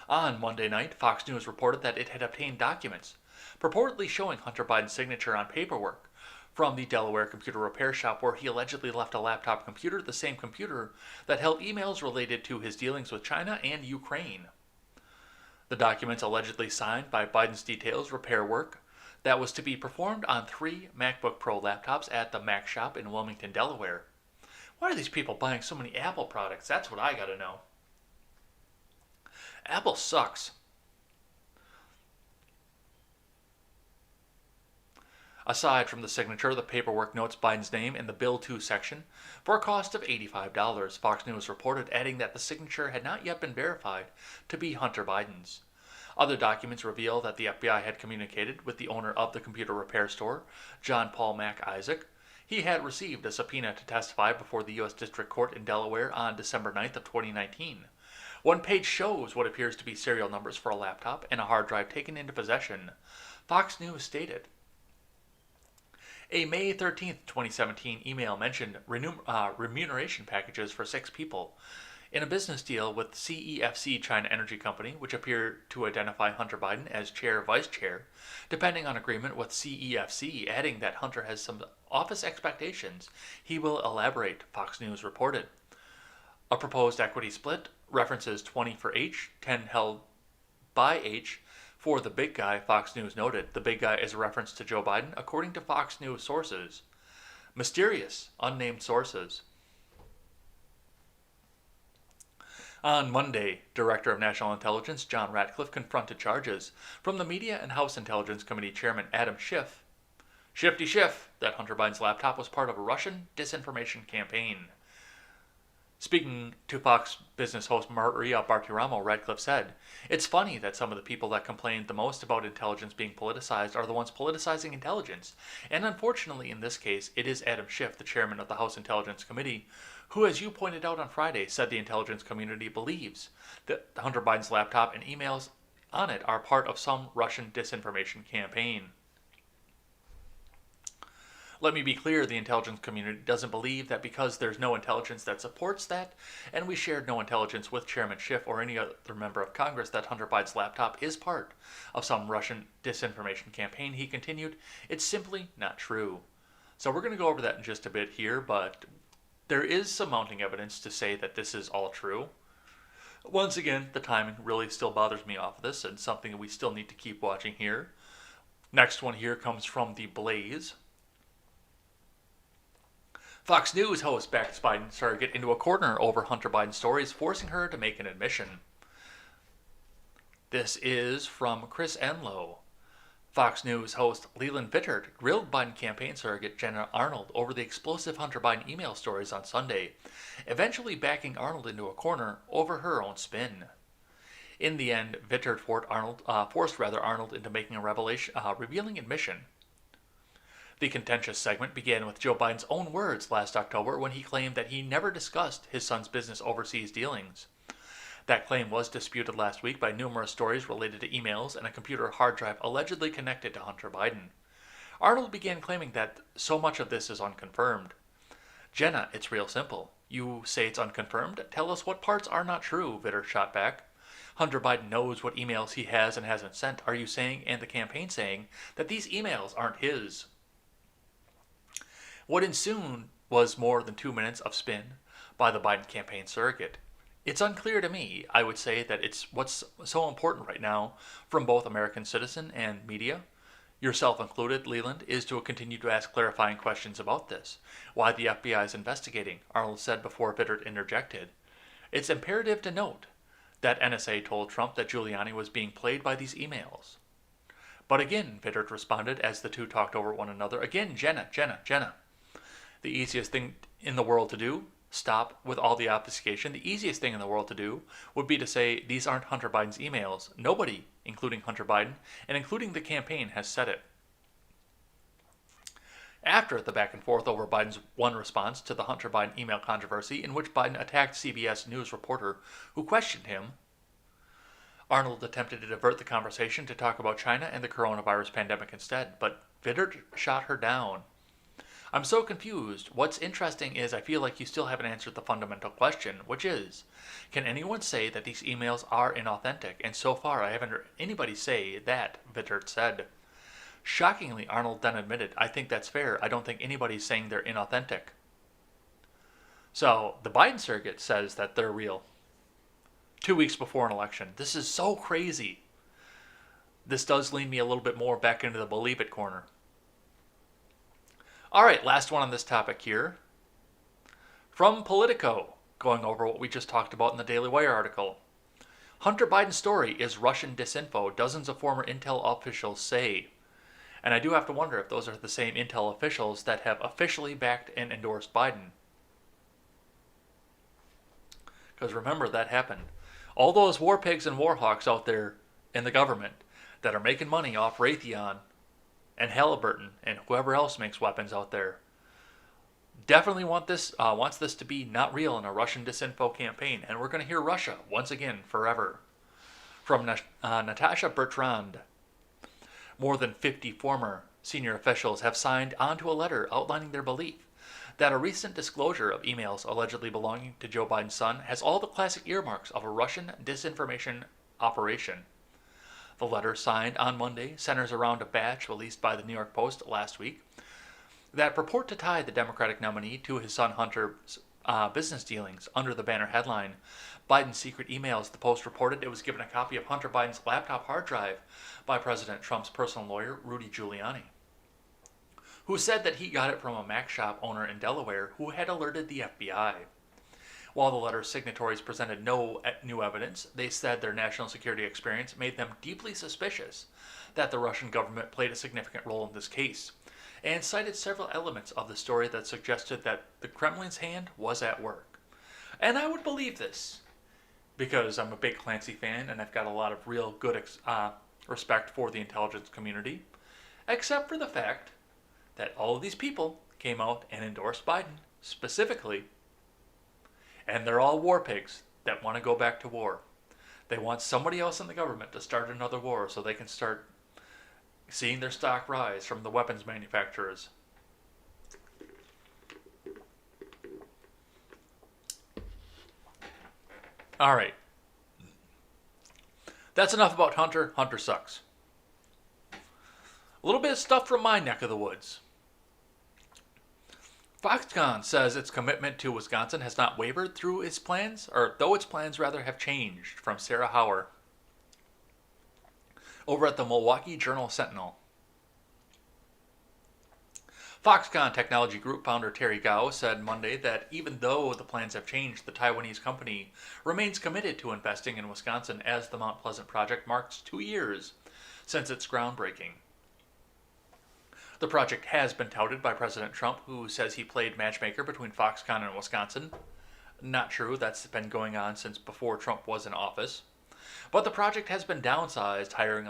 On Monday night, Fox News reported that it had obtained documents purportedly showing Hunter Biden's signature on paperwork from the Delaware computer repair shop where he allegedly left a laptop computer, the same computer that held emails related to his dealings with China and Ukraine. The documents allegedly signed by Biden's details repair work that was to be performed on 3 MacBook Pro laptops at the Mac shop in Wilmington, Delaware. Why are these people buying so many Apple products? That's what I gotta know. Apple sucks. Aside from the signature, the paperwork notes Biden's name in the Bill 2 section for a cost of $85. Fox News reported, adding that the signature had not yet been verified to be Hunter Biden's. Other documents reveal that the FBI had communicated with the owner of the computer repair store, John Paul Mac Isaac. He had received a subpoena to testify before the U.S. District Court in Delaware on December 9th of 2019. One page shows what appears to be serial numbers for a laptop and a hard drive taken into possession, Fox News stated. A May 13, 2017 email mentioned remuneration packages for 6 people in a business deal with CEFC China Energy Company, which appeared to identify Hunter Biden as chair-vice chair, depending on agreement with CEFC, adding that Hunter has some office expectations. He will elaborate, Fox News reported. A proposed equity split references 20 for H, 10 held by H, for the big guy, Fox News noted. The big guy is a reference to Joe Biden, according to Fox News sources. Mysterious, unnamed sources. On Monday, Director of National Intelligence John Ratcliffe confronted charges from the Media and House Intelligence Committee Chairman Adam Schiff, Shifty Schiff, that Hunter Biden's laptop was part of a Russian disinformation campaign. Speaking to Fox Business host Maria Bartiromo, Radcliffe said, "It's funny that some of the people that complained the most about intelligence being politicized are the ones politicizing intelligence. And unfortunately, in this case, it is Adam Schiff, the chairman of the House Intelligence Committee, who, as you pointed out on Friday, said the intelligence community believes that Hunter Biden's laptop and emails on it are part of some Russian disinformation campaign." Let me be clear, the intelligence community doesn't believe that because there's no intelligence that supports that, and we shared no intelligence with Chairman Schiff or any other member of Congress that Hunter Biden's laptop is part of some Russian disinformation campaign, he continued. It's simply not true. So we're going to go over that in just a bit here, but there is some mounting evidence to say that this is all true. Once again, the timing really still bothers me off of this, and something we still need to keep watching here. Next one here comes from The Blaze. Fox News host backs Biden surrogate into a corner over Hunter Biden stories, forcing her to make an admission. This is from Chris Enlow. Fox News host Leland Vittert grilled Biden campaign surrogate Jenna Arnold over the explosive Hunter Biden email stories on Sunday, eventually backing Arnold into a corner over her own spin. In the end, Vittert forced Arnold into making a revealing admission. The contentious segment began with Joe Biden's own words last October when he claimed that he never discussed his son's business overseas dealings. That claim was disputed last week by numerous stories related to emails and a computer hard drive allegedly connected to Hunter Biden. Arnold began claiming that so much of this is unconfirmed. "Jenna, it's real simple. You say it's unconfirmed? Tell us what parts are not true," Vitter shot back. "Hunter Biden knows what emails he has and hasn't sent. Are you saying, and the campaign saying, that these emails aren't his?" What ensued was more than 2 minutes of spin by the Biden campaign surrogate. It's unclear to me. I would say that it's what's so important right now from both American citizen and media, yourself included, Leland, is to continue to ask clarifying questions about this. Why the FBI is investigating, Arnold said before Vittert interjected. It's imperative to note that NSA told Trump that Giuliani was being played by these emails. But again, Vittert responded as the two talked over one another. Again, Jenna. The easiest thing in the world to do, stop with all the obfuscation. The easiest thing in the world to do would be to say these aren't Hunter Biden's emails. Nobody, including Hunter Biden, and including the campaign, has said it. After the back and forth over Biden's one response to the Hunter Biden email controversy, in which Biden attacked CBS News reporter who questioned him, Arnold attempted to divert the conversation to talk about China and the coronavirus pandemic instead, but Vittert shot her down. I'm so confused. What's interesting is I feel like you still haven't answered the fundamental question, which is, can anyone say that these emails are inauthentic? And so far, I haven't heard anybody say that, Vittert said. Shockingly, Arnold then admitted, I think that's fair. I don't think anybody's saying they're inauthentic. So, the Biden surrogate says that they're real. 2 weeks before an election. This is so crazy. This does lean me a little bit more back into the believe it corner. All right, last one on this topic here. From Politico, going over what we just talked about in the Daily Wire article. Hunter Biden's story is Russian disinfo, dozens of former Intel officials say. And I do have to wonder if those are the same Intel officials that have officially backed and endorsed Biden. Because remember, that happened. All those war pigs and war hawks out there in the government that are making money off Raytheon and Halliburton and whoever else makes weapons out there definitely wants this to be not real in a Russian disinfo campaign. And we're going to hear Russia once again forever. From Natasha Bertrand. More than 50 former senior officials have signed onto a letter outlining their belief that a recent disclosure of emails allegedly belonging to Joe Biden's son has all the classic earmarks of a Russian disinformation operation. The letter, signed on Monday, centers around a batch released by the New York Post last week that purport to tie the Democratic nominee to his son Hunter's business dealings under the banner headline, Biden's secret emails. The Post reported it was given a copy of Hunter Biden's laptop hard drive by President Trump's personal lawyer, Rudy Giuliani, who said that he got it from a Mac shop owner in Delaware who had alerted the FBI. While the letter's signatories presented no new evidence, they said their national security experience made them deeply suspicious that the Russian government played a significant role in this case, and cited several elements of the story that suggested that the Kremlin's hand was at work. And I would believe this, because I'm a big Clancy fan and I've got a lot of real good respect for the intelligence community, except for the fact that all of these people came out and endorsed Biden specifically, and they're all war pigs that want to go back to war. They want somebody else in the government to start another war so they can start seeing their stock rise from the weapons manufacturers. All right. That's enough about Hunter. Hunter sucks. A little bit of stuff from my neck of the woods. Foxconn says its commitment to Wisconsin has not wavered though its plans have changed, from Sarah Hauer over at the Milwaukee Journal-Sentinel. Foxconn Technology Group founder Terry Gao said Monday that even though the plans have changed, the Taiwanese company remains committed to investing in Wisconsin as the Mount Pleasant project marks 2 years since its groundbreaking. The project has been touted by President Trump, who says he played matchmaker between Foxconn and Wisconsin. Not true, that's been going on since before Trump was in office. But the project has been downsized, hiring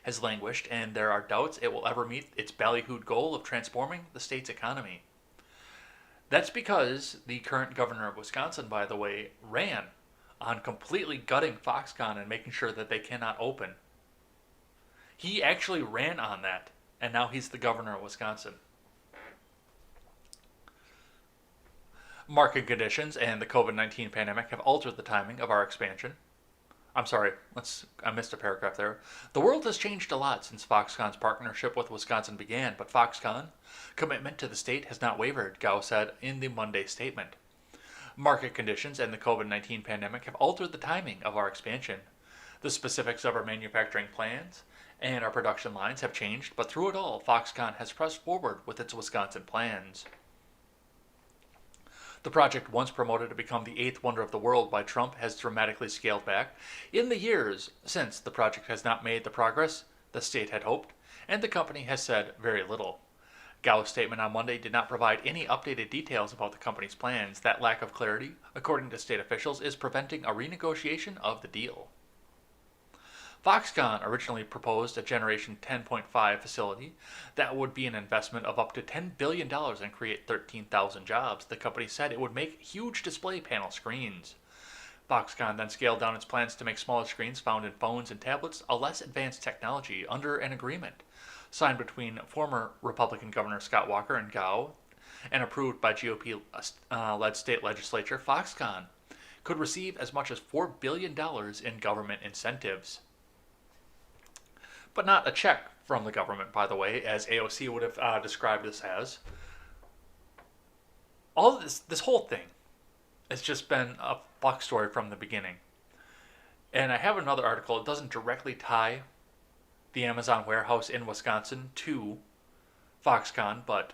has languished, and there are doubts it will ever meet its ballyhooed goal of transforming the state's economy. That's because the current governor of Wisconsin, by the way, ran on completely gutting Foxconn and making sure that they cannot open. He actually ran on that, and now he's the governor of Wisconsin. Market conditions and the COVID-19 pandemic have altered the timing of our expansion. I'm sorry, I missed a paragraph there. The world has changed a lot since Foxconn's partnership with Wisconsin began, but Foxconn commitment to the state has not wavered, Gao said in the Monday statement. Market conditions and the COVID-19 pandemic have altered the timing of our expansion. The specifics of our manufacturing plans and our production lines have changed, but through it all, Foxconn has pressed forward with its Wisconsin plans. The project, once promoted to become the eighth wonder of the world by Trump, has dramatically scaled back. In the years since, the project has not made the progress the state had hoped, and the company has said very little. Gao's statement on Monday did not provide any updated details about the company's plans. That lack of clarity, according to state officials, is preventing a renegotiation of the deal. Foxconn originally proposed a Generation 10.5 facility that would be an investment of up to $10 billion and create 13,000 jobs. The company said it would make huge display panel screens. Foxconn then scaled down its plans to make smaller screens found in phones and tablets, a less advanced technology, under an agreement signed between former Republican Governor Scott Walker and Gao and approved by GOP-led state legislature. Foxconn could receive as much as $4 billion in government incentives. But not a check from the government, by the way, as AOC would have described this as. All of this whole thing has just been a fuck story from the beginning. And I have another article. It doesn't directly tie the Amazon warehouse in Wisconsin to Foxconn, but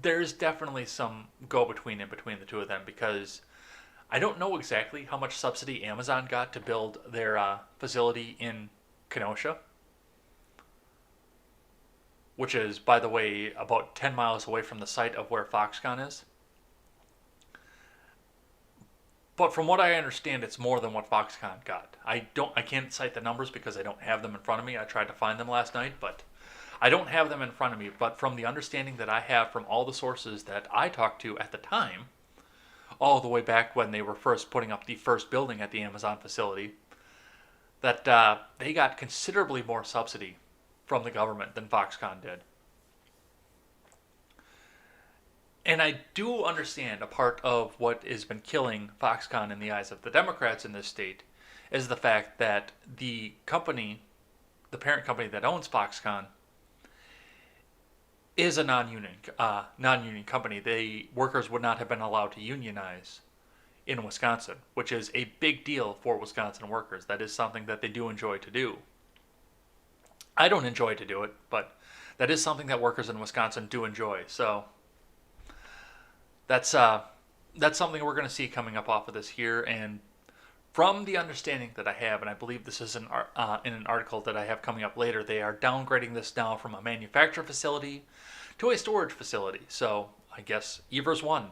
there's definitely some go-between in between the two of them, because I don't know exactly how much subsidy Amazon got to build their facility in Kenosha, which is, by the way, about 10 miles away from the site of where Foxconn is. But from what I understand, it's more than what Foxconn got. I can't cite the numbers because I don't have them in front of me. I tried to find them last night, but I don't have them in front of me. But from the understanding that I have from all the sources that I talked to at the time, all the way back when they were first putting up the first building at the Amazon facility, that they got considerably more subsidy from the government than Foxconn did. And I do understand a part of what has been killing Foxconn in the eyes of the Democrats in this state is the fact that the company, the parent company that owns Foxconn, is a non-union company. The workers would not have been allowed to unionize in Wisconsin, which is a big deal for Wisconsin workers. That is something that they do enjoy to do. I don't enjoy to do it, but that is something that workers in Wisconsin do enjoy. So that's something we're going to see coming up off of this here. And from the understanding that I have, and I believe this is in an article that I have coming up later, they are downgrading this now from a manufacturer facility to a storage facility. So I guess Evers won.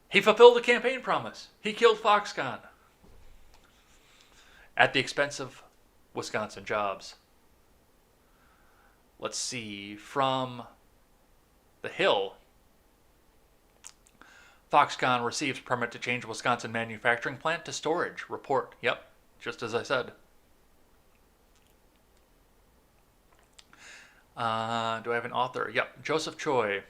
He fulfilled a campaign promise. He killed Foxconn at the expense of Wisconsin jobs. Let's see, from The Hill, Foxconn receives permit to change Wisconsin manufacturing plant to storage. Report. Yep, just as I said. Do I have an author? Yep, Joseph Choi.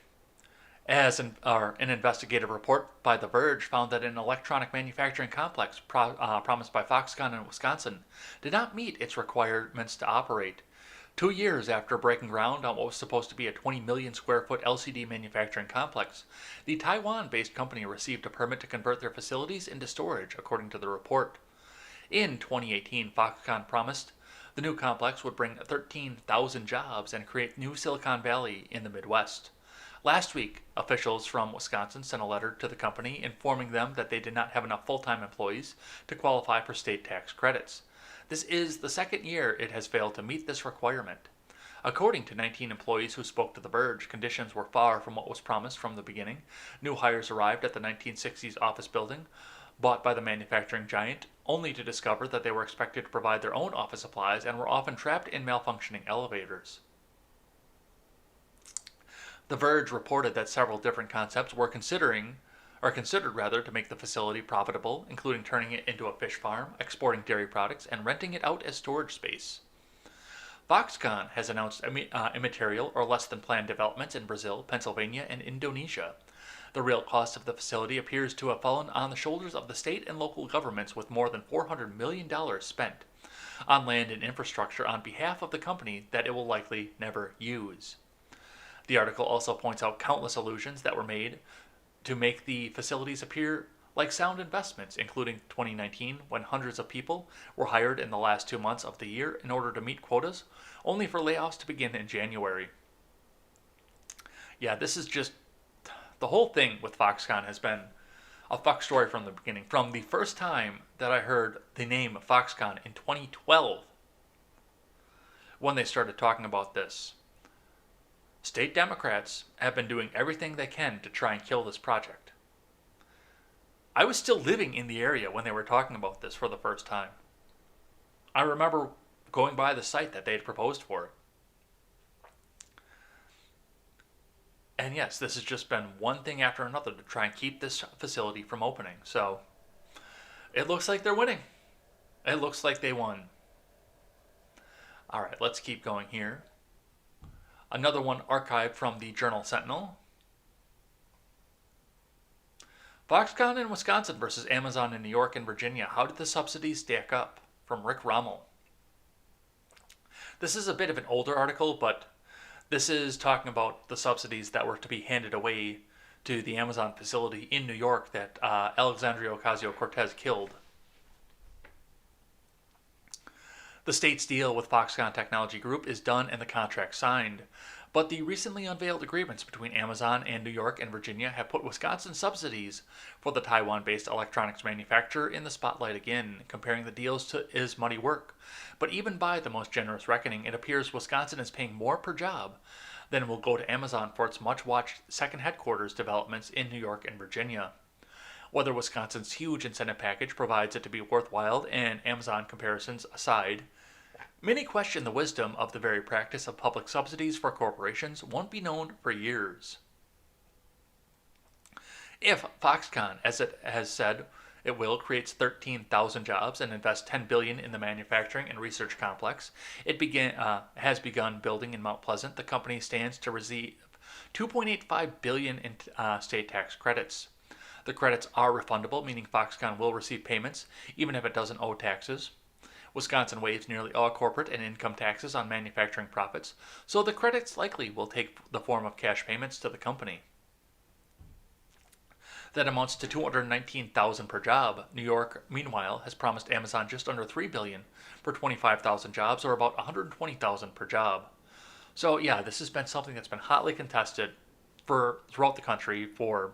As an investigative report by The Verge found that an electronic manufacturing complex promised by Foxconn in Wisconsin did not meet its requirements to operate. 2 years after breaking ground on what was supposed to be a 20 million square foot LCD manufacturing complex, the Taiwan-based company received a permit to convert their facilities into storage, according to the report. In 2018, Foxconn promised the new complex would bring 13,000 jobs and create new Silicon Valley in the Midwest. Last week, officials from Wisconsin sent a letter to the company informing them that they did not have enough full-time employees to qualify for state tax credits. This is the second year it has failed to meet this requirement. According to 19 employees who spoke to The Verge, conditions were far from what was promised from the beginning. New hires arrived at the 1960s office building, bought by the manufacturing giant, only to discover that they were expected to provide their own office supplies and were often trapped in malfunctioning elevators. The Verge reported that several different concepts were considered to make the facility profitable, including turning it into a fish farm, exporting dairy products, and renting it out as storage space. Foxconn has announced immaterial or less than planned developments in Brazil, Pennsylvania, and Indonesia. The real cost of the facility appears to have fallen on the shoulders of the state and local governments, with more than $400 million spent on land and infrastructure on behalf of the company that it will likely never use. The article also points out countless allusions that were made to make the facilities appear like sound investments, including 2019, when hundreds of people were hired in the last 2 months of the year in order to meet quotas, only for layoffs to begin in January. Yeah, this is just the whole thing with Foxconn has been a fuck story from the beginning. From the first time that I heard the name Foxconn in 2012, when they started talking about this, state Democrats have been doing everything they can to try and kill this project. I was still living in the area when they were talking about this for the first time. I remember going by the site that they had proposed for it. And yes, this has just been one thing after another to try and keep this facility from opening. So, it looks like they're winning. It looks like they won. Alright, let's keep going here. Another one archived from the Journal Sentinel. Foxconn in Wisconsin versus Amazon in New York and Virginia. How did the subsidies stack up? From Rick Rommel. This is a bit of an older article, but this is talking about the subsidies that were to be handed away to the Amazon facility in New York that Alexandria Ocasio-Cortez killed. The state's deal with Foxconn Technology Group is done and the contract signed, but the recently unveiled agreements between Amazon and New York and Virginia have put Wisconsin subsidies for the Taiwan-based electronics manufacturer in the spotlight again. Comparing the deals is muddy work, but even by the most generous reckoning, it appears Wisconsin is paying more per job than will go to Amazon for its much-watched second headquarters developments in New York and Virginia. Whether Wisconsin's huge incentive package provides it to be worthwhile and Amazon comparisons aside, many question the wisdom of the very practice of public subsidies for corporations won't be known for years. If Foxconn, as it has said it will, creates 13,000 jobs and invests $10 billion in the manufacturing and research complex it has begun building in Mount Pleasant, the company stands to receive $2.85 billion in state tax credits. The credits are refundable, meaning Foxconn will receive payments even if it doesn't owe taxes. Wisconsin waives nearly all corporate and income taxes on manufacturing profits, so the credits likely will take the form of cash payments to the company. That amounts to $219,000 per job. New York, meanwhile, has promised Amazon just under $3 billion for 25,000 jobs, or about $120,000 per job. So yeah, this has been something that's been hotly contested throughout the country for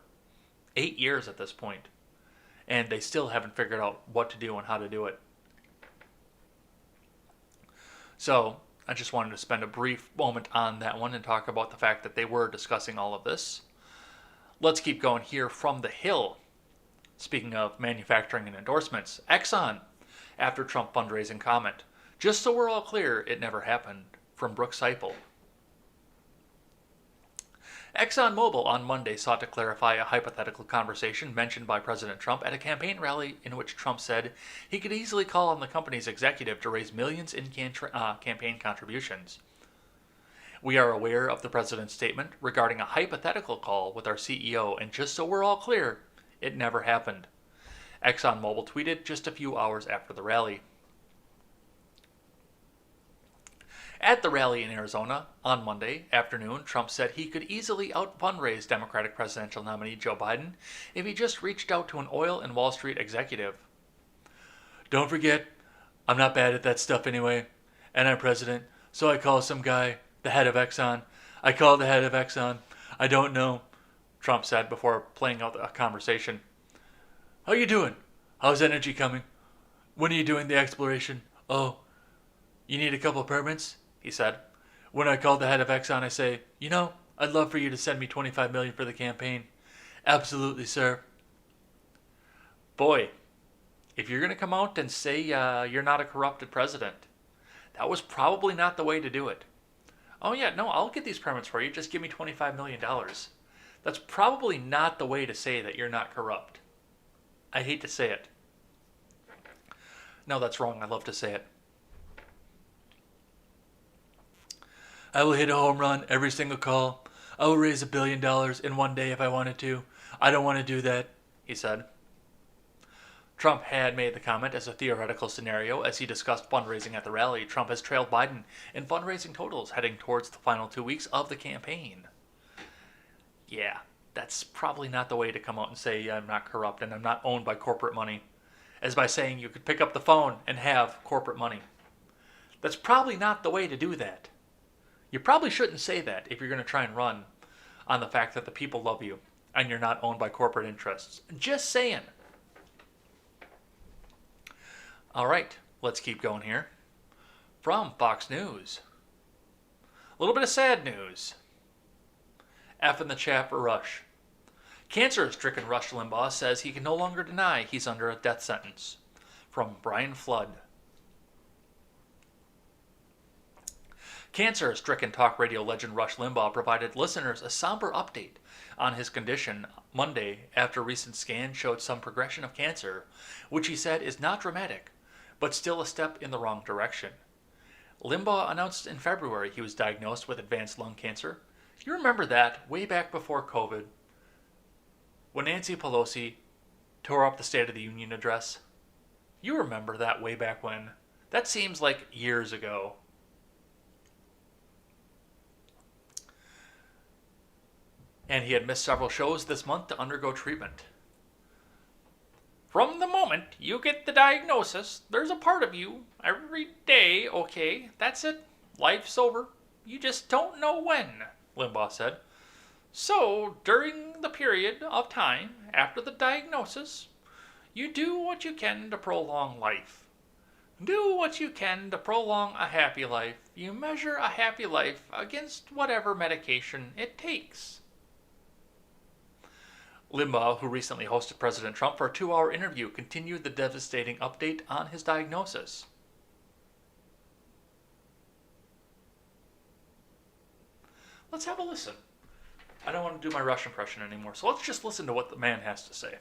8 years at this point, and they still haven't figured out what to do and how to do it. So I just wanted to spend a brief moment on that one and talk about the fact that they were discussing all of this. Let's keep going here from the Hill. Speaking of manufacturing and endorsements, Exxon, after Trump fundraising comment. Just so we're all clear, it never happened. From Brooke Seipel. ExxonMobil on Monday sought to clarify a hypothetical conversation mentioned by President Trump at a campaign rally in which Trump said he could easily call on the company's executive to raise millions in campaign contributions. We are aware of the president's statement regarding a hypothetical call with our CEO, and just so we're all clear, it never happened. ExxonMobil tweeted just a few hours after the rally. At the rally in Arizona on Monday afternoon, Trump said he could easily out-fundraise Democratic presidential nominee Joe Biden if he just reached out to an oil and Wall Street executive. Don't forget, I'm not bad at that stuff anyway, and I'm president, so I call some guy, the head of Exxon. I call the head of Exxon. I don't know, Trump said before playing out a conversation. How you doing? How's energy coming? When are you doing the exploration? Oh, you need a couple permits? He said. When I call the head of Exxon, I say, I'd love for you to send me $25 million for the campaign. Absolutely, sir. Boy, if you're going to come out and say you're not a corrupted president, that was probably not the way to do it. Oh yeah, no, I'll get these permits for you. Just give me $25 million. That's probably not the way to say that you're not corrupt. I hate to say it. No, that's wrong. I love to say it. I will hit a home run every single call. I will raise $1 billion in one day if I wanted to. I don't want to do that, he said. Trump had made the comment as a theoretical scenario as he discussed fundraising at the rally. Trump has trailed Biden in fundraising totals heading towards the final 2 weeks of the campaign. Yeah, that's probably not the way to come out and say I'm not corrupt and I'm not owned by corporate money, as by saying you could pick up the phone and have corporate money. That's probably not the way to do that. You probably shouldn't say that if you're going to try and run on the fact that the people love you and you're not owned by corporate interests. Just saying. All right, let's keep going here. From Fox News. A little bit of sad news. F in the chat for Rush. Cancer-stricken Rush Limbaugh says he can no longer deny he's under a death sentence. From Brian Flood. Cancer-stricken talk radio legend Rush Limbaugh provided listeners a somber update on his condition Monday after recent scans showed some progression of cancer, which he said is not dramatic, but still a step in the wrong direction. Limbaugh announced in February he was diagnosed with advanced lung cancer. You remember that way back before COVID, when Nancy Pelosi tore up the State of the Union address? You remember that way back when? That seems like years ago. And he had missed several shows this month to undergo treatment. From the moment you get the diagnosis, there's a part of you every day, okay, that's it, life's over. You just don't know when, Limbaugh said. So, during the period of time after the diagnosis, you do what you can to prolong life. Do what you can to prolong a happy life. You measure a happy life against whatever medication it takes. Limbaugh, who recently hosted President Trump for a 2-hour interview, continued the devastating update on his diagnosis. Let's have a listen. I don't want to do my Rush impression anymore, so let's just listen to what the man has to say.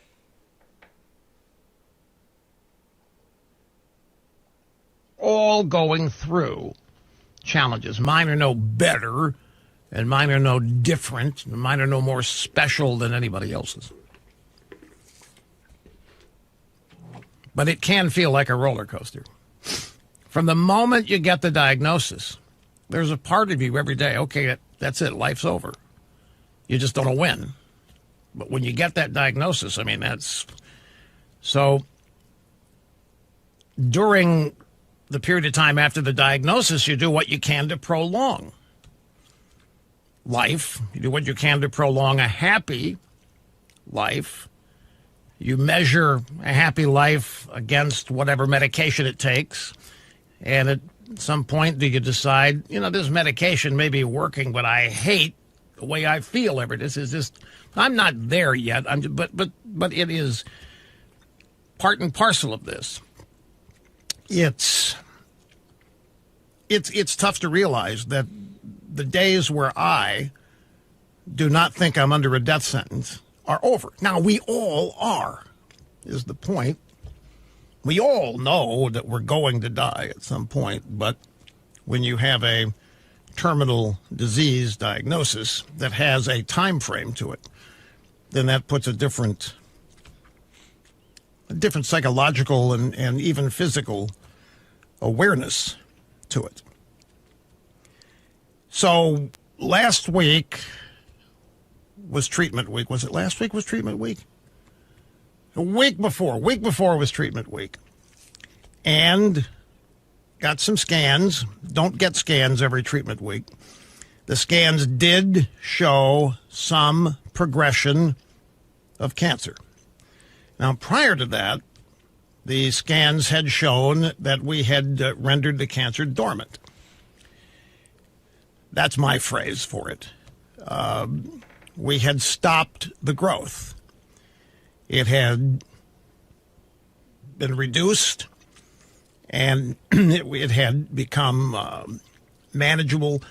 All going through challenges. Mine are no better, and mine are no different, and mine are no more special than anybody else's. But it can feel like a roller coaster. From the moment you get the diagnosis, there's a part of you every day, okay, that's it, life's over. You just don't know when. But when you get that diagnosis, I mean, that's... So, during the period of time after the diagnosis, you do what you can to prolong life. You do what you can to prolong a happy life. You measure a happy life against whatever medication it takes. And at some point, do you decide, this medication may be working, but I hate the way I feel every day. This is just, I'm not there yet. But it is part and parcel of this. It's tough to realize that the days where I do not think I'm under a death sentence are over. Now, we all are, is the point. We all know that we're going to die at some point, but when you have a terminal disease diagnosis that has a time frame to it, then that puts a different psychological and even physical awareness to it. So last week was treatment week. Was it last week was treatment week? A week before was treatment week. And got some scans. Don't get scans every treatment week. The scans did show some progression of cancer. Now, prior to that, the scans had shown that we had rendered the cancer dormant. That's my phrase for it. We had stopped the growth. It had been reduced, and it had become manageable.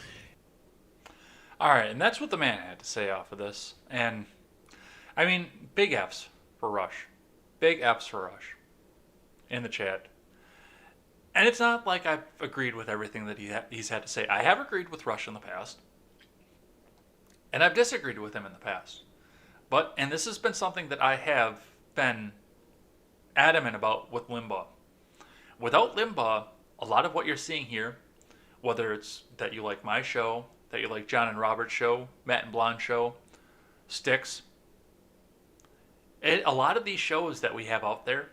All right, and that's what the man had to say off of this. And, I mean, big F's for Rush. Big F's for Rush in the chat. And it's not like I've agreed with everything that he's had to say. I have agreed with Rush in the past. And I've disagreed with him in the past. And this has been something that I have been adamant about with Limbaugh. Without Limbaugh, a lot of what you're seeing here, whether it's that you like my show, that you like John and Robert's show, Matt and Blonde show, Sticks, a lot of these shows that we have out there,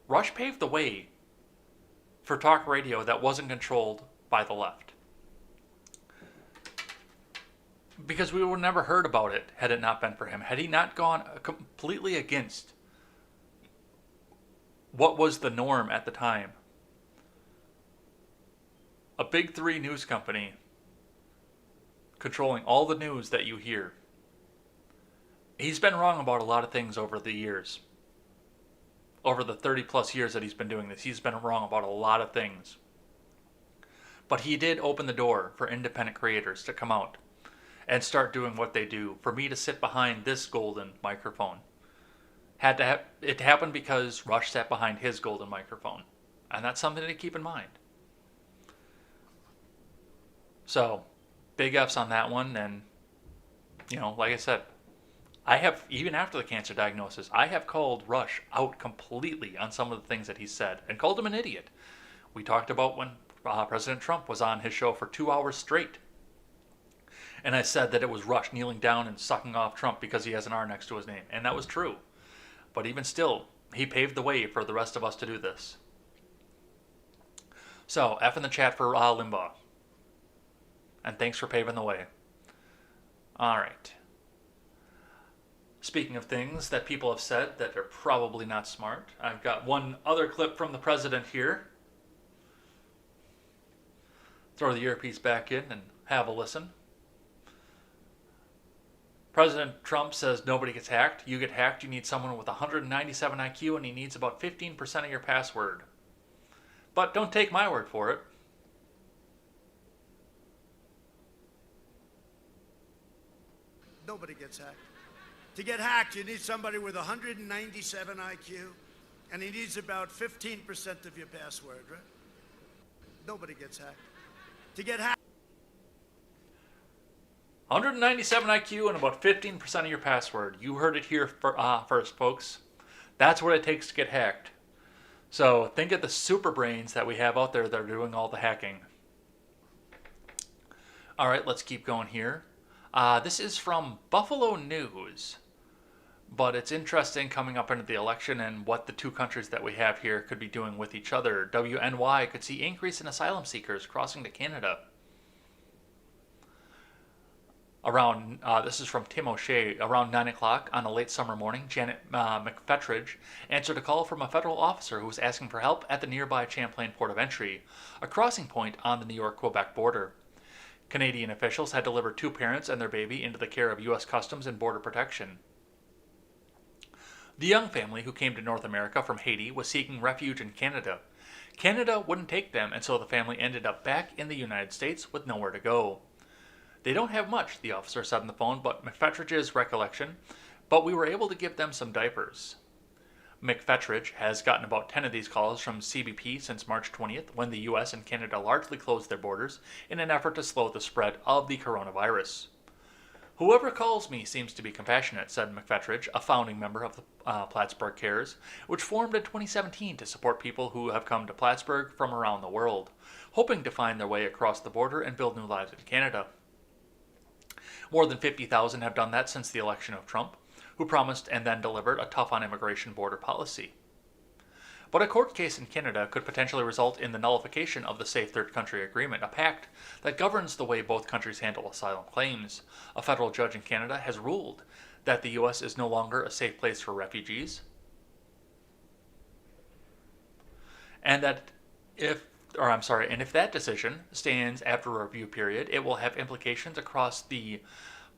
Rush paved the way for talk radio that wasn't controlled by the left. Because we would have never heard about it had it not been for him. Had he not gone completely against what was the norm at the time. A big three news company controlling all the news that you hear. He's been wrong about a lot of things over the years. Over the 30 plus years that he's been doing this, he's been wrong about a lot of things. But he did open the door for independent creators to come out and start doing what they do. For me to sit behind this golden microphone, it happened because Rush sat behind his golden microphone. And that's something to keep in mind. So, big F's on that one. And, like I said, I have, even after the cancer diagnosis, I have called Rush out completely on some of the things that he said and called him an idiot. We talked about when President Trump was on his show for 2 hours straight. And I said that it was Rush kneeling down and sucking off Trump because he has an R next to his name. And that was true. But even still, he paved the way for the rest of us to do this. So, F in the chat for Limbaugh. And thanks for paving the way. Alright. Speaking of things that people have said that are probably not smart, I've got one other clip from the president here. Throw the earpiece back in and have a listen. President Trump says nobody gets hacked. You get hacked, you need someone with 197 IQ, and he needs about 15% of your password. But don't take my word for it. Nobody gets hacked. To get hacked, you need somebody with 197 IQ, and he needs about 15% of your password, right? Nobody gets hacked. To get hacked. 197 IQ and about 15% of your password. You heard it here first, folks. That's what it takes to get hacked. So think of the super brains that we have out there that are doing all the hacking. All right, let's keep going here. This is from Buffalo News. But it's interesting coming up into the election and what the two countries that we have here could be doing with each other. WNY could see increase in asylum seekers crossing to Canada. This is from Tim O'Shea. Around 9 o'clock on a late summer morning, Janet McFetridge answered a call from a federal officer who was asking for help at the nearby Champlain Port of Entry, a crossing point on the New York-Quebec border. Canadian officials had delivered two parents and their baby into the care of U.S. Customs and Border Protection. The young family, who came to North America from Haiti, was seeking refuge in Canada. Canada wouldn't take them, and so the family ended up back in the United States with nowhere to go. They don't have much, the officer said on the phone, but McFetridge's recollection, but we were able to give them some diapers. McFetridge has gotten about 10 of these calls from CBP since March 20th, when the U.S. and Canada largely closed their borders in an effort to slow the spread of the coronavirus. Whoever calls me seems to be compassionate, said McFetridge, a founding member of the Plattsburgh Cares, which formed in 2017 to support people who have come to Plattsburgh from around the world, hoping to find their way across the border and build new lives in Canada. More than 50,000 have done that since the election of Trump, who promised and then delivered a tough-on-immigration border policy. But a court case in Canada could potentially result in the nullification of the Safe Third Country Agreement, a pact that governs the way both countries handle asylum claims. A federal judge in Canada has ruled that the U.S. is no longer a safe place for refugees, and if that decision stands after a review period, it will have implications across the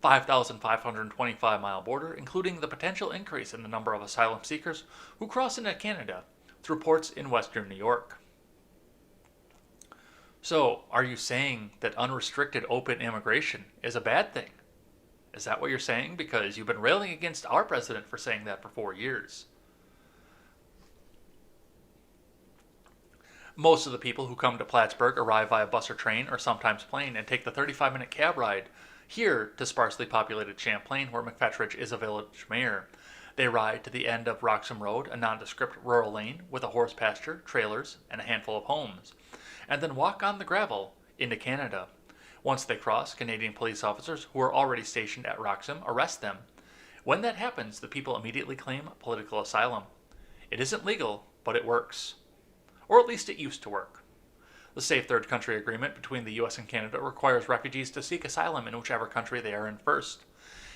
5,525-mile border, including the potential increase in the number of asylum seekers who cross into Canada through ports in western New York. So, are you saying that unrestricted open immigration is a bad thing? Is that what you're saying? Because you've been railing against our president for saying that for 4 years. Most of the people who come to Plattsburgh arrive via bus or train, or sometimes plane, and take the 35-minute cab ride Here to sparsely populated Champlain, where McFetridge is a village mayor. They ride to the end of Roxham Road, a nondescript rural lane with a horse pasture, trailers, and a handful of homes, and then walk on the gravel into Canada. Once they cross, Canadian police officers who are already stationed at Roxham arrest them. When that happens, the people immediately claim political asylum. It isn't legal, but it works. Or at least it used to work. The Safe Third Country Agreement between the U.S. and Canada requires refugees to seek asylum in whichever country they are in first.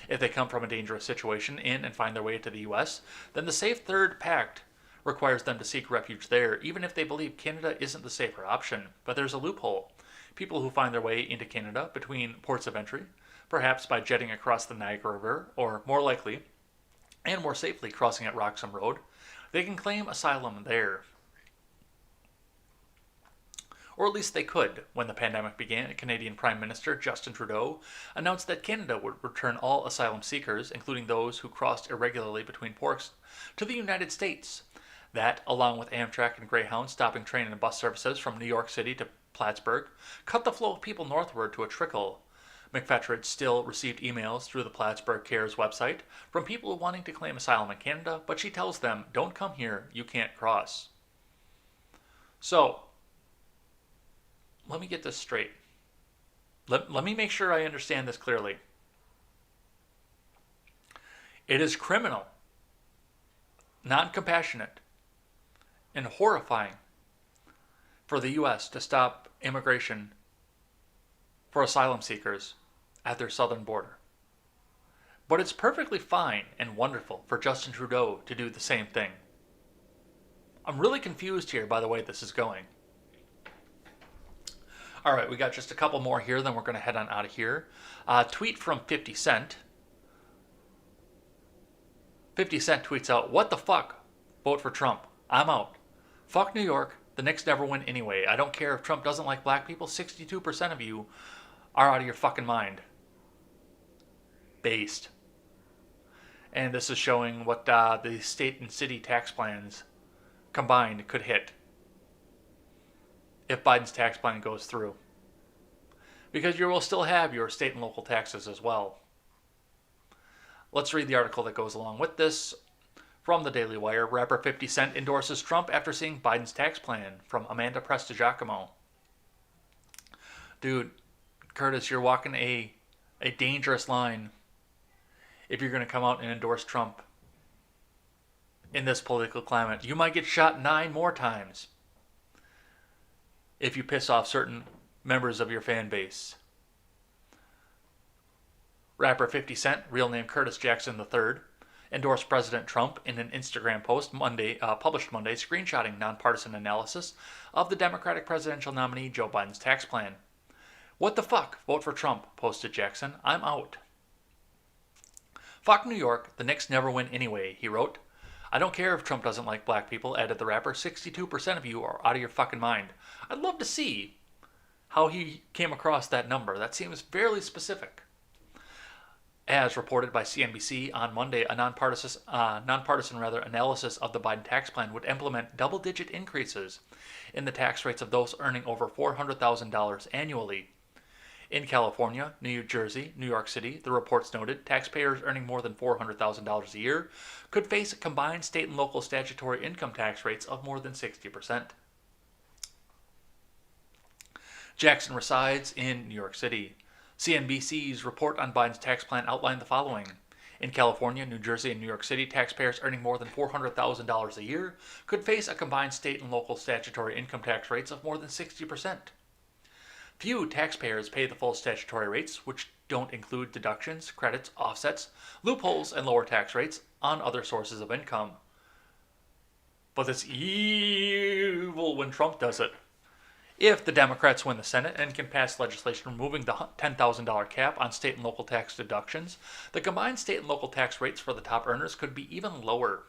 If they come from a dangerous situation in and find their way to the U.S., then the Safe Third Pact requires them to seek refuge there, even if they believe Canada isn't the safer option. But there's a loophole. People who find their way into Canada between ports of entry, perhaps by jetting across the Niagara River, or more likely, and more safely crossing at Roxham Road, they can claim asylum there. Or at least they could. When the pandemic began, Canadian Prime Minister Justin Trudeau announced that Canada would return all asylum seekers, including those who crossed irregularly between ports, to the United States. That, along with Amtrak and Greyhound stopping train and bus services from New York City to Plattsburgh, cut the flow of people northward to a trickle. McFetridge still received emails through the Plattsburgh Cares website from people wanting to claim asylum in Canada, but she tells them, don't come here, you can't cross. So, let me get this straight. Let me make sure I understand this clearly. It is criminal, non-compassionate, and horrifying for the U.S. to stop immigration for asylum seekers at their southern border. But it's perfectly fine and wonderful for Justin Trudeau to do the same thing. I'm really confused here by the way this is going. All right, we got just a couple more here, then we're going to head on out of here. Tweet from 50 Cent. 50 Cent tweets out, what the fuck? Vote for Trump. I'm out. Fuck New York. The Knicks never win anyway. I don't care if Trump doesn't like black people. 62% of you are out of your fucking mind. Based. And this is showing what the state and city tax plans combined could hit if Biden's tax plan goes through. Because you will still have your state and local taxes as well. Let's read the article that goes along with this. From the Daily Wire, rapper 50 Cent endorses Trump after seeing Biden's tax plan, from Amanda Prestigiacomo. Dude, Curtis, you're walking a dangerous line if you're going to come out and endorse Trump in this political climate. You might get shot 9 more times if you piss off certain members of your fan base. Rapper 50 Cent, real name Curtis Jackson III, endorsed President Trump in an Instagram post published Monday, screenshotting nonpartisan analysis of the Democratic presidential nominee Joe Biden's tax plan. What the fuck? Vote for Trump, posted Jackson. I'm out. Fuck New York. The Knicks never win anyway, he wrote. I don't care if Trump doesn't like black people, added the rapper. 62% of you are out of your fucking mind. I'd love to see how he came across that number. That seems fairly specific. As reported by CNBC on Monday, a nonpartisan analysis of the Biden tax plan would implement double-digit increases in the tax rates of those earning over $400,000 annually. In California, New Jersey, New York City, the reports noted, taxpayers earning more than $400,000 a year could face combined state and local statutory income tax rates of more than 60%. Jackson resides in New York City. CNBC's report on Biden's tax plan outlined the following. In California, New Jersey, and New York City, taxpayers earning more than $400,000 a year could face a combined state and local statutory income tax rates of more than 60%. Few taxpayers pay the full statutory rates, which don't include deductions, credits, offsets, loopholes, and lower tax rates on other sources of income. But it's evil when Trump does it. If the Democrats win the Senate and can pass legislation removing the $10,000 cap on state and local tax deductions, the combined state and local tax rates for the top earners could be even lower.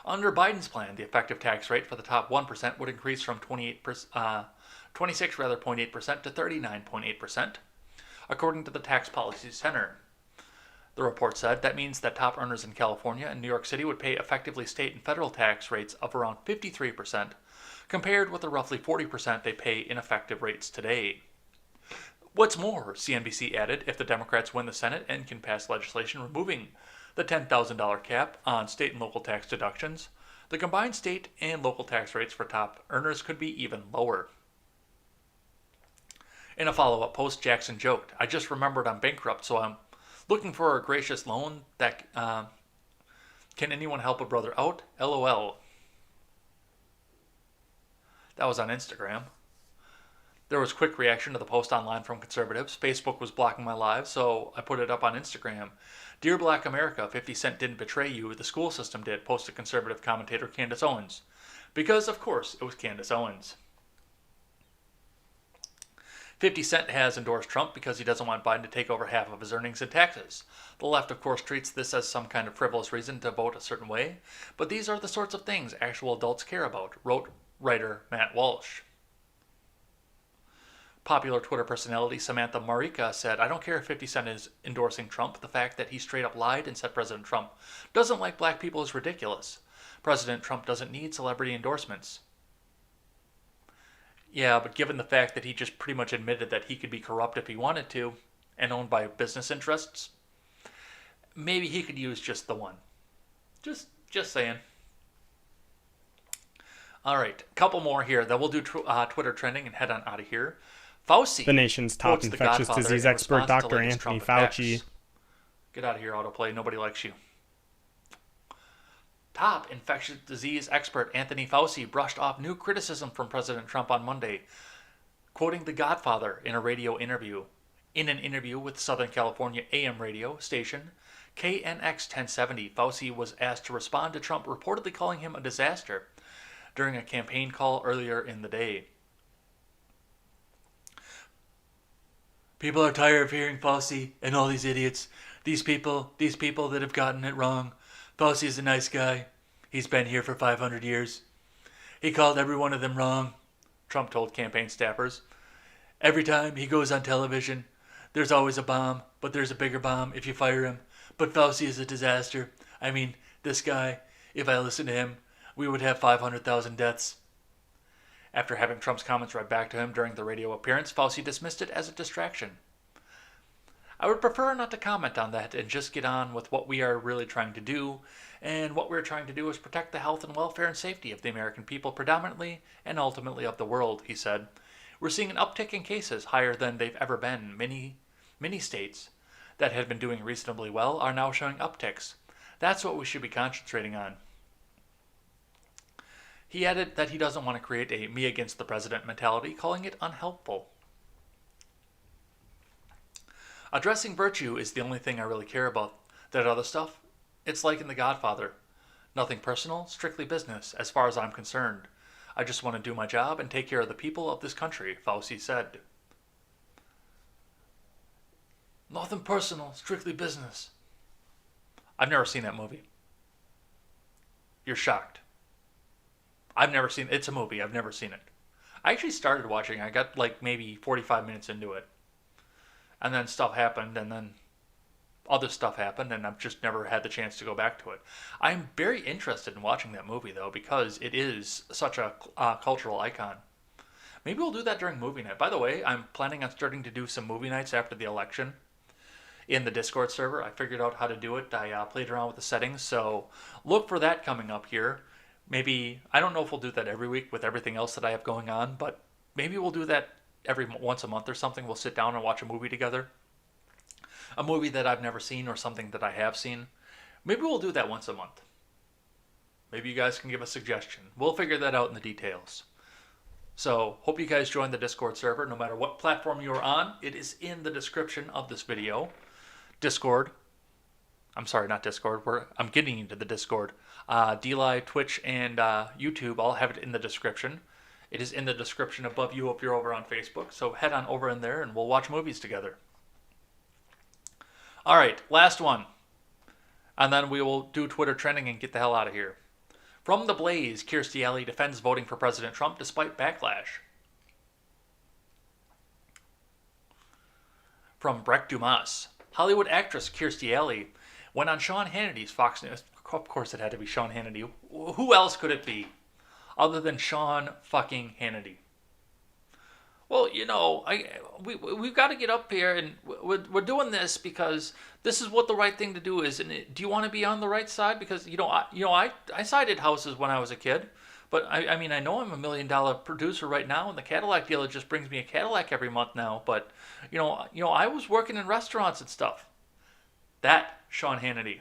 Under Biden's plan, the effective tax rate for the top 1% would increase from 26.8% to 39.8%, according to the Tax Policy Center. The report said that means that top earners in California and New York City would pay effectively state and federal tax rates of around 53%, compared with the roughly 40% they pay in effective rates today. What's more, CNBC added, if the Democrats win the Senate and can pass legislation removing the $10,000 cap on state and local tax deductions, the combined state and local tax rates for top earners could be even lower. In a follow-up post, Jackson joked, "I just remembered I'm bankrupt, so I'm looking for a gracious loan that can anyone help a brother out? LOL." That was on Instagram. There was quick reaction to the post online from conservatives. Facebook was blocking my live, so I put it up on Instagram. "Dear Black America, 50 Cent didn't betray you, the school system did," posted conservative commentator Candace Owens. Because, of course, it was Candace Owens. 50 Cent has endorsed Trump because he doesn't want Biden to take over half of his earnings in taxes. The left, of course, treats this as some kind of frivolous reason to vote a certain way, but these are the sorts of things actual adults care about, wrote writer Matt Walsh. Popular Twitter personality Samantha Marika said, "I don't care if 50 Cent is endorsing Trump. The fact that he straight up lied and said President Trump doesn't like black people is ridiculous. President Trump doesn't need celebrity endorsements." Yeah, but given the fact that he just pretty much admitted that he could be corrupt if he wanted to, and owned by business interests, maybe he could use just the one. Just saying. All right, a couple more here. Then we'll do Twitter trending and head on out of here. Fauci, The nation's top quotes the infectious Godfather disease in expert, response to Dr. latest Anthony Trump Fauci. attacks. Get out of here, autoplay. Nobody likes you. Top infectious disease expert Anthony Fauci brushed off new criticism from President Trump on Monday, quoting The Godfather in a radio interview. In an interview with Southern California AM radio station KNX 1070, Fauci was asked to respond to Trump reportedly calling him a disaster during a campaign call earlier in the day. "People are tired of hearing Fauci and all these idiots. These people that have gotten it wrong. Fauci is a nice guy. He's been here for 500 years. He called every one of them wrong," Trump told campaign staffers. "Every time he goes on television, there's always a bomb, but there's a bigger bomb if you fire him. But Fauci is a disaster. I mean, this guy, if I listened to him, we would have 500,000 deaths." After having Trump's comments read back to him during the radio appearance, Fauci dismissed it as a distraction. "I would prefer not to comment on that and just get on with what we are really trying to do, and what we're trying to do is protect the health and welfare and safety of the American people predominantly and ultimately of the world," he said. "We're seeing an uptick in cases higher than they've ever been. Many states that had been doing reasonably well are now showing upticks. That's what we should be concentrating on." He added that he doesn't want to create a me against the president mentality, calling it unhelpful. "Addressing virtue is the only thing I really care about. That other stuff, it's like in The Godfather. Nothing personal, strictly business, as far as I'm concerned. I just want to do my job and take care of the people of this country," Fauci said. Nothing personal, strictly business. I've never seen that movie. You're shocked. I've never seen it. It's a movie. I've never seen it. I actually started watching. I got like maybe 45 minutes into it. And then stuff happened, and then other stuff happened, and I've just never had the chance to go back to it. I'm very interested in watching that movie, though, because it is such a cultural icon. Maybe we'll do that during movie night. By the way, I'm planning on starting to do some movie nights after the election in the Discord server. I figured out how to do it. I played around with the settings, so look for that coming up here. Maybe, I don't know if we'll do that every week with everything else that I have going on, but maybe we'll do that once a month or something. We'll sit down and watch a movie together. A movie that I've never seen or something that I have seen. Maybe we'll do that once a month. Maybe you guys can give a suggestion. We'll figure that out in the details. So, hope you guys join the Discord server, no matter what platform you're on. It is in the description of this video. Discord. I'm sorry, not Discord. I'm getting into the Discord. DLive, Twitch, and YouTube all have it in the description. It is in the description above you if you're over on Facebook. So head on over in there and we'll watch movies together. All right, last one. And then we will do Twitter trending and get the hell out of here. From The Blaze, Kirstie Alley defends voting for President Trump despite backlash. From Breck Dumas, Hollywood actress Kirstie Alley went on Sean Hannity's Fox News. Of course it had to be Sean Hannity. Who else could it be other than Sean fucking Hannity? Well, we've got to get up here, and we're doing this because this is what the right thing to do is. And do you want to be on the right side? Because I sided houses when I was a kid, but I mean I know I'm $1 million producer right now, and the Cadillac dealer just brings me a Cadillac every month now. But I was working in restaurants and stuff. That Sean Hannity.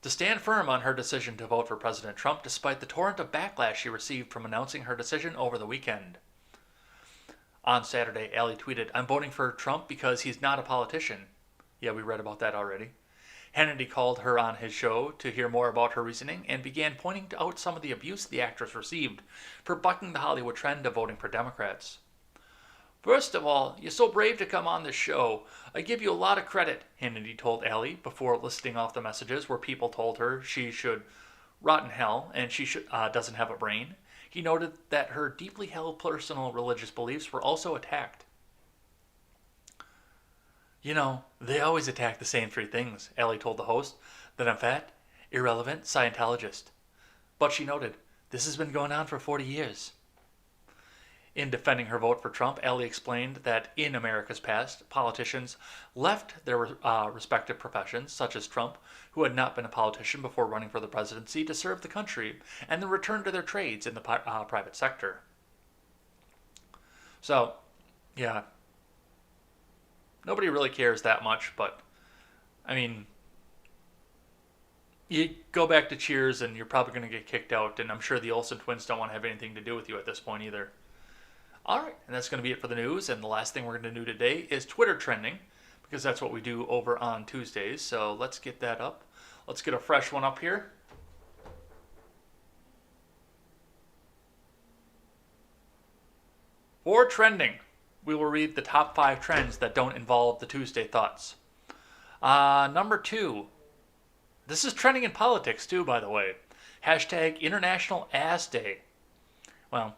To stand firm on her decision to vote for President Trump despite the torrent of backlash she received from announcing her decision over the weekend. On Saturday, Allie tweeted, "I'm voting for Trump because he's not a politician." Yeah, we read about that already. Hannity called her on his show to hear more about her reasoning and began pointing out some of the abuse the actress received for bucking the Hollywood trend of voting for Democrats. "First of all, you're so brave to come on this show. I give you a lot of credit," Hannity told Allie before listing off the messages where people told her she should rot in hell and she doesn't have a brain. He noted that her deeply held personal religious beliefs were also attacked. They always attack the same three things," Allie told the host, "that I'm fat, irrelevant, Scientologist." But she noted, "This has been going on for 40 years. In defending her vote for Trump, Allie explained that in America's past, politicians left their respective professions, such as Trump, who had not been a politician before running for the presidency, to serve the country, and then returned to their trades in the private sector. So, yeah, nobody really cares that much, but, I mean, you go back to Cheers and you're probably going to get kicked out, and I'm sure the Olsen twins don't want to have anything to do with you at this point either. All right, and that's going to be it for the news. And the last thing we're going to do today is Twitter trending, because that's what we do over on Tuesdays. So let's get that up. Let's get a fresh one up here. For trending, we will read the top 5 trends that don't involve the Tuesday thoughts. Number 2. This is trending in politics too, by the way. Hashtag International Ass Day. Well,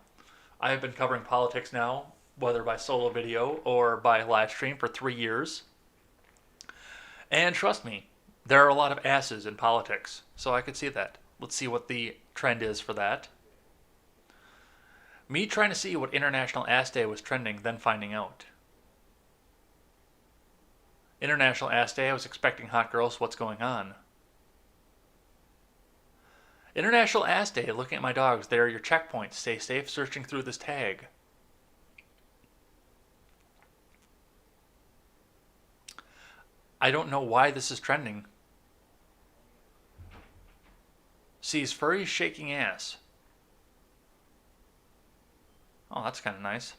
I have been covering politics now, whether by solo video or by live stream, for 3 years. And trust me, there are a lot of asses in politics, so I could see that. Let's see what the trend is for that. Me trying to see what International Ass Day was trending, then finding out. International Ass Day, I was expecting hot girls, what's going on? International Ass Day, looking at my dogs, they are your checkpoints. Stay safe searching through this tag. I don't know why this is trending. Sees furries shaking ass. Oh, that's kind of nice.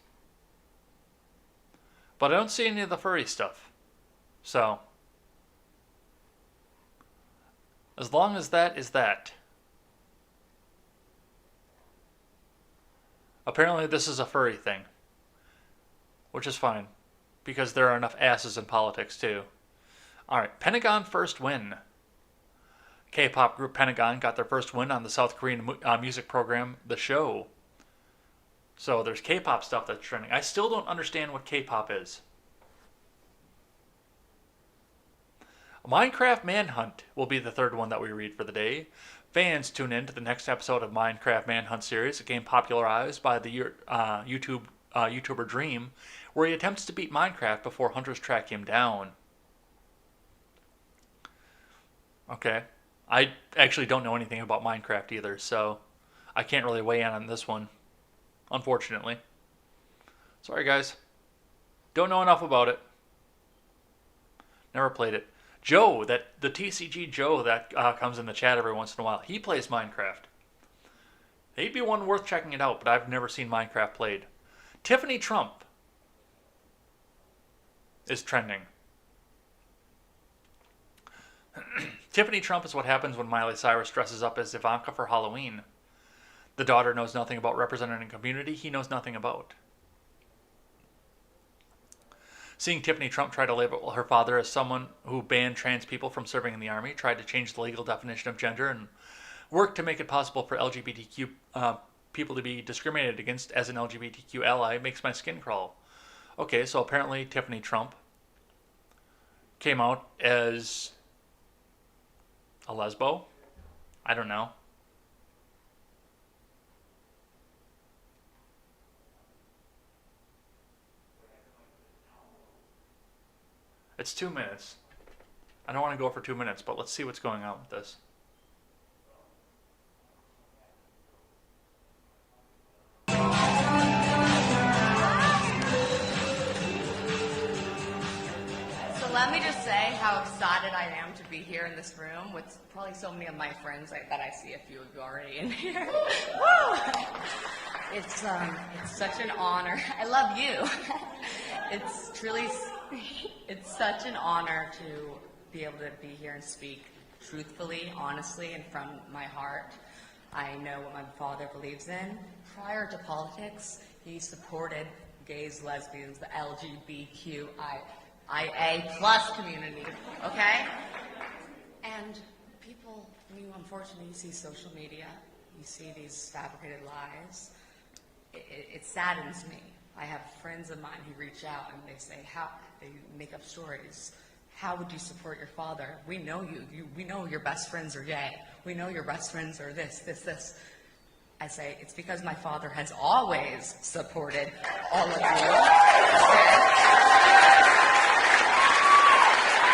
But I don't see any of the furry stuff. So, as long as that is that. Apparently this is a furry thing, which is fine, because there are enough asses in politics too. Alright, Pentagon first win. K-pop group Pentagon got their first win on the South Korean music program, The Show. So there's K-pop stuff that's trending. I still don't understand what K-pop is. Minecraft Manhunt will be the third one that we read for the day. Fans tune in to the next episode of Minecraft Manhunt series, a game popularized by the YouTuber Dream, where he attempts to beat Minecraft before hunters track him down. Okay. I actually don't know anything about Minecraft either, so I can't really weigh in on this one, unfortunately. Sorry, guys. Don't know enough about it. Never played it. Joe, the TCG Joe that comes in the chat every once in a while, he plays Minecraft. He'd be one worth checking it out, but I've never seen Minecraft played. Tiffany Trump is trending. Tiffany Trump is what happens when Miley Cyrus dresses up as Ivanka for Halloween. The daughter knows nothing about representing a community he knows nothing about. Seeing Tiffany Trump try to label her father as someone who banned trans people from serving in the army, tried to change the legal definition of gender, and worked to make it possible for LGBTQ people to be discriminated against as an LGBTQ ally makes my skin crawl. Okay, so apparently Tiffany Trump came out as a lesbo? I don't know. It's 2 minutes. I don't want to go for 2 minutes, but let's see what's going on with this. So let me just say how excited I am to be here in this room with probably so many of my friends that I see a few of you already in here. Woo! It's such an honor. I love you. It's such an honor to be able to be here and speak truthfully, honestly, and from my heart. I know what my father believes in. Prior to politics, he supported gays, lesbians, the LGBTQIA plus community, okay? And people, unfortunately, you see social media, you see these fabricated lies. It saddens me. I have friends of mine who reach out and they say, they make up stories. How would you support your father? We know you. We know your best friends are gay. We know your best friends are this. I say, it's because my father has always supported all of you. Okay?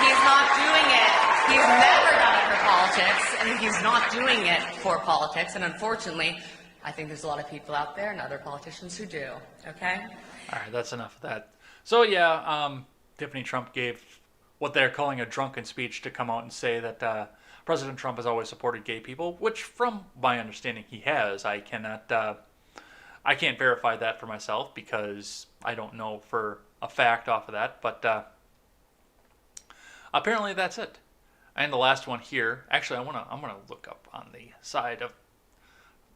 He's not doing it. He's never done it for politics, and he's not doing it for politics. And unfortunately, I think there's a lot of people out there and other politicians who do. Okay? All right, that's enough of that. So yeah, Tiffany Trump gave what they're calling a drunken speech to come out and say that President Trump has always supported gay people, which, from my understanding, he has. I can't verify that for myself because I don't know for a fact off of that, but apparently that's it. And the last one here, actually, I'm gonna look up on the side of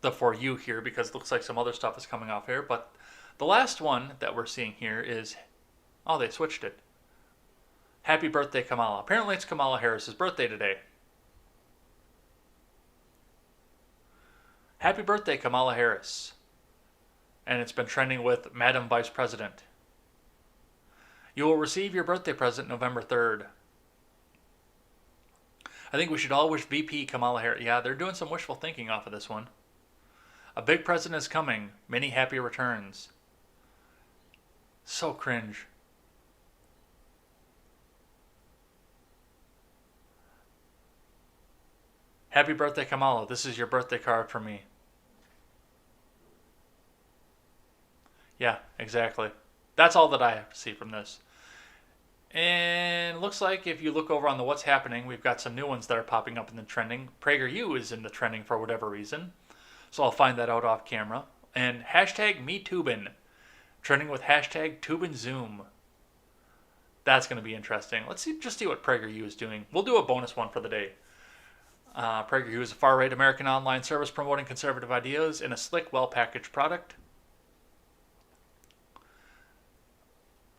the For You here because it looks like some other stuff is coming off here. But the last one that we're seeing here is, oh, they switched it. Happy birthday, Kamala. Apparently it's Kamala Harris's birthday today. Happy birthday, Kamala Harris. And it's been trending with Madam Vice President. You will receive your birthday present November 3rd. I think we should all wish VP Kamala Harris. Yeah, they're doing some wishful thinking off of this one. A big president is coming. Many happy returns. So cringe. Happy birthday, Kamala. This is your birthday card for me. Yeah, exactly. That's all that I have to see from this. And it looks like if you look over on the What's Happening, we've got some new ones that are popping up in the trending. PragerU is in the trending for whatever reason. So I'll find that out off camera. And hashtag MeTubin. Trending with hashtag TubinZoom. That's going to be interesting. Let's see what PragerU is doing. We'll do a bonus one for the day. PragerU is a far-right American online service promoting conservative ideas in a slick, well-packaged product.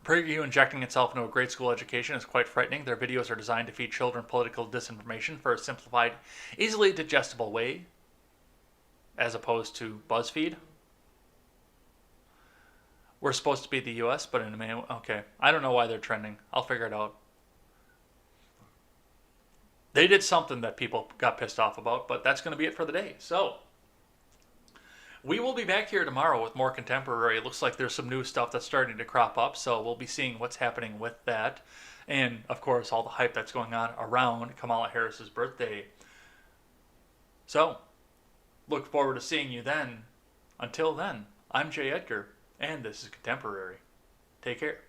PragerU injecting itself into a grade school education is quite frightening. Their videos are designed to feed children political disinformation for a simplified, easily digestible way, as opposed to BuzzFeed. We're supposed to be the U.S., but in a okay. I don't know why they're trending. I'll figure it out. They did something that people got pissed off about, but that's going to be it for the day. So, we will be back here tomorrow with more contemporary. It looks like there's some new stuff that's starting to crop up, so we'll be seeing what's happening with that. And, of course, all the hype that's going on around Kamala Harris's birthday. So, look forward to seeing you then. Until then, I'm Jay Edgar, and this is Contemporary. Take care.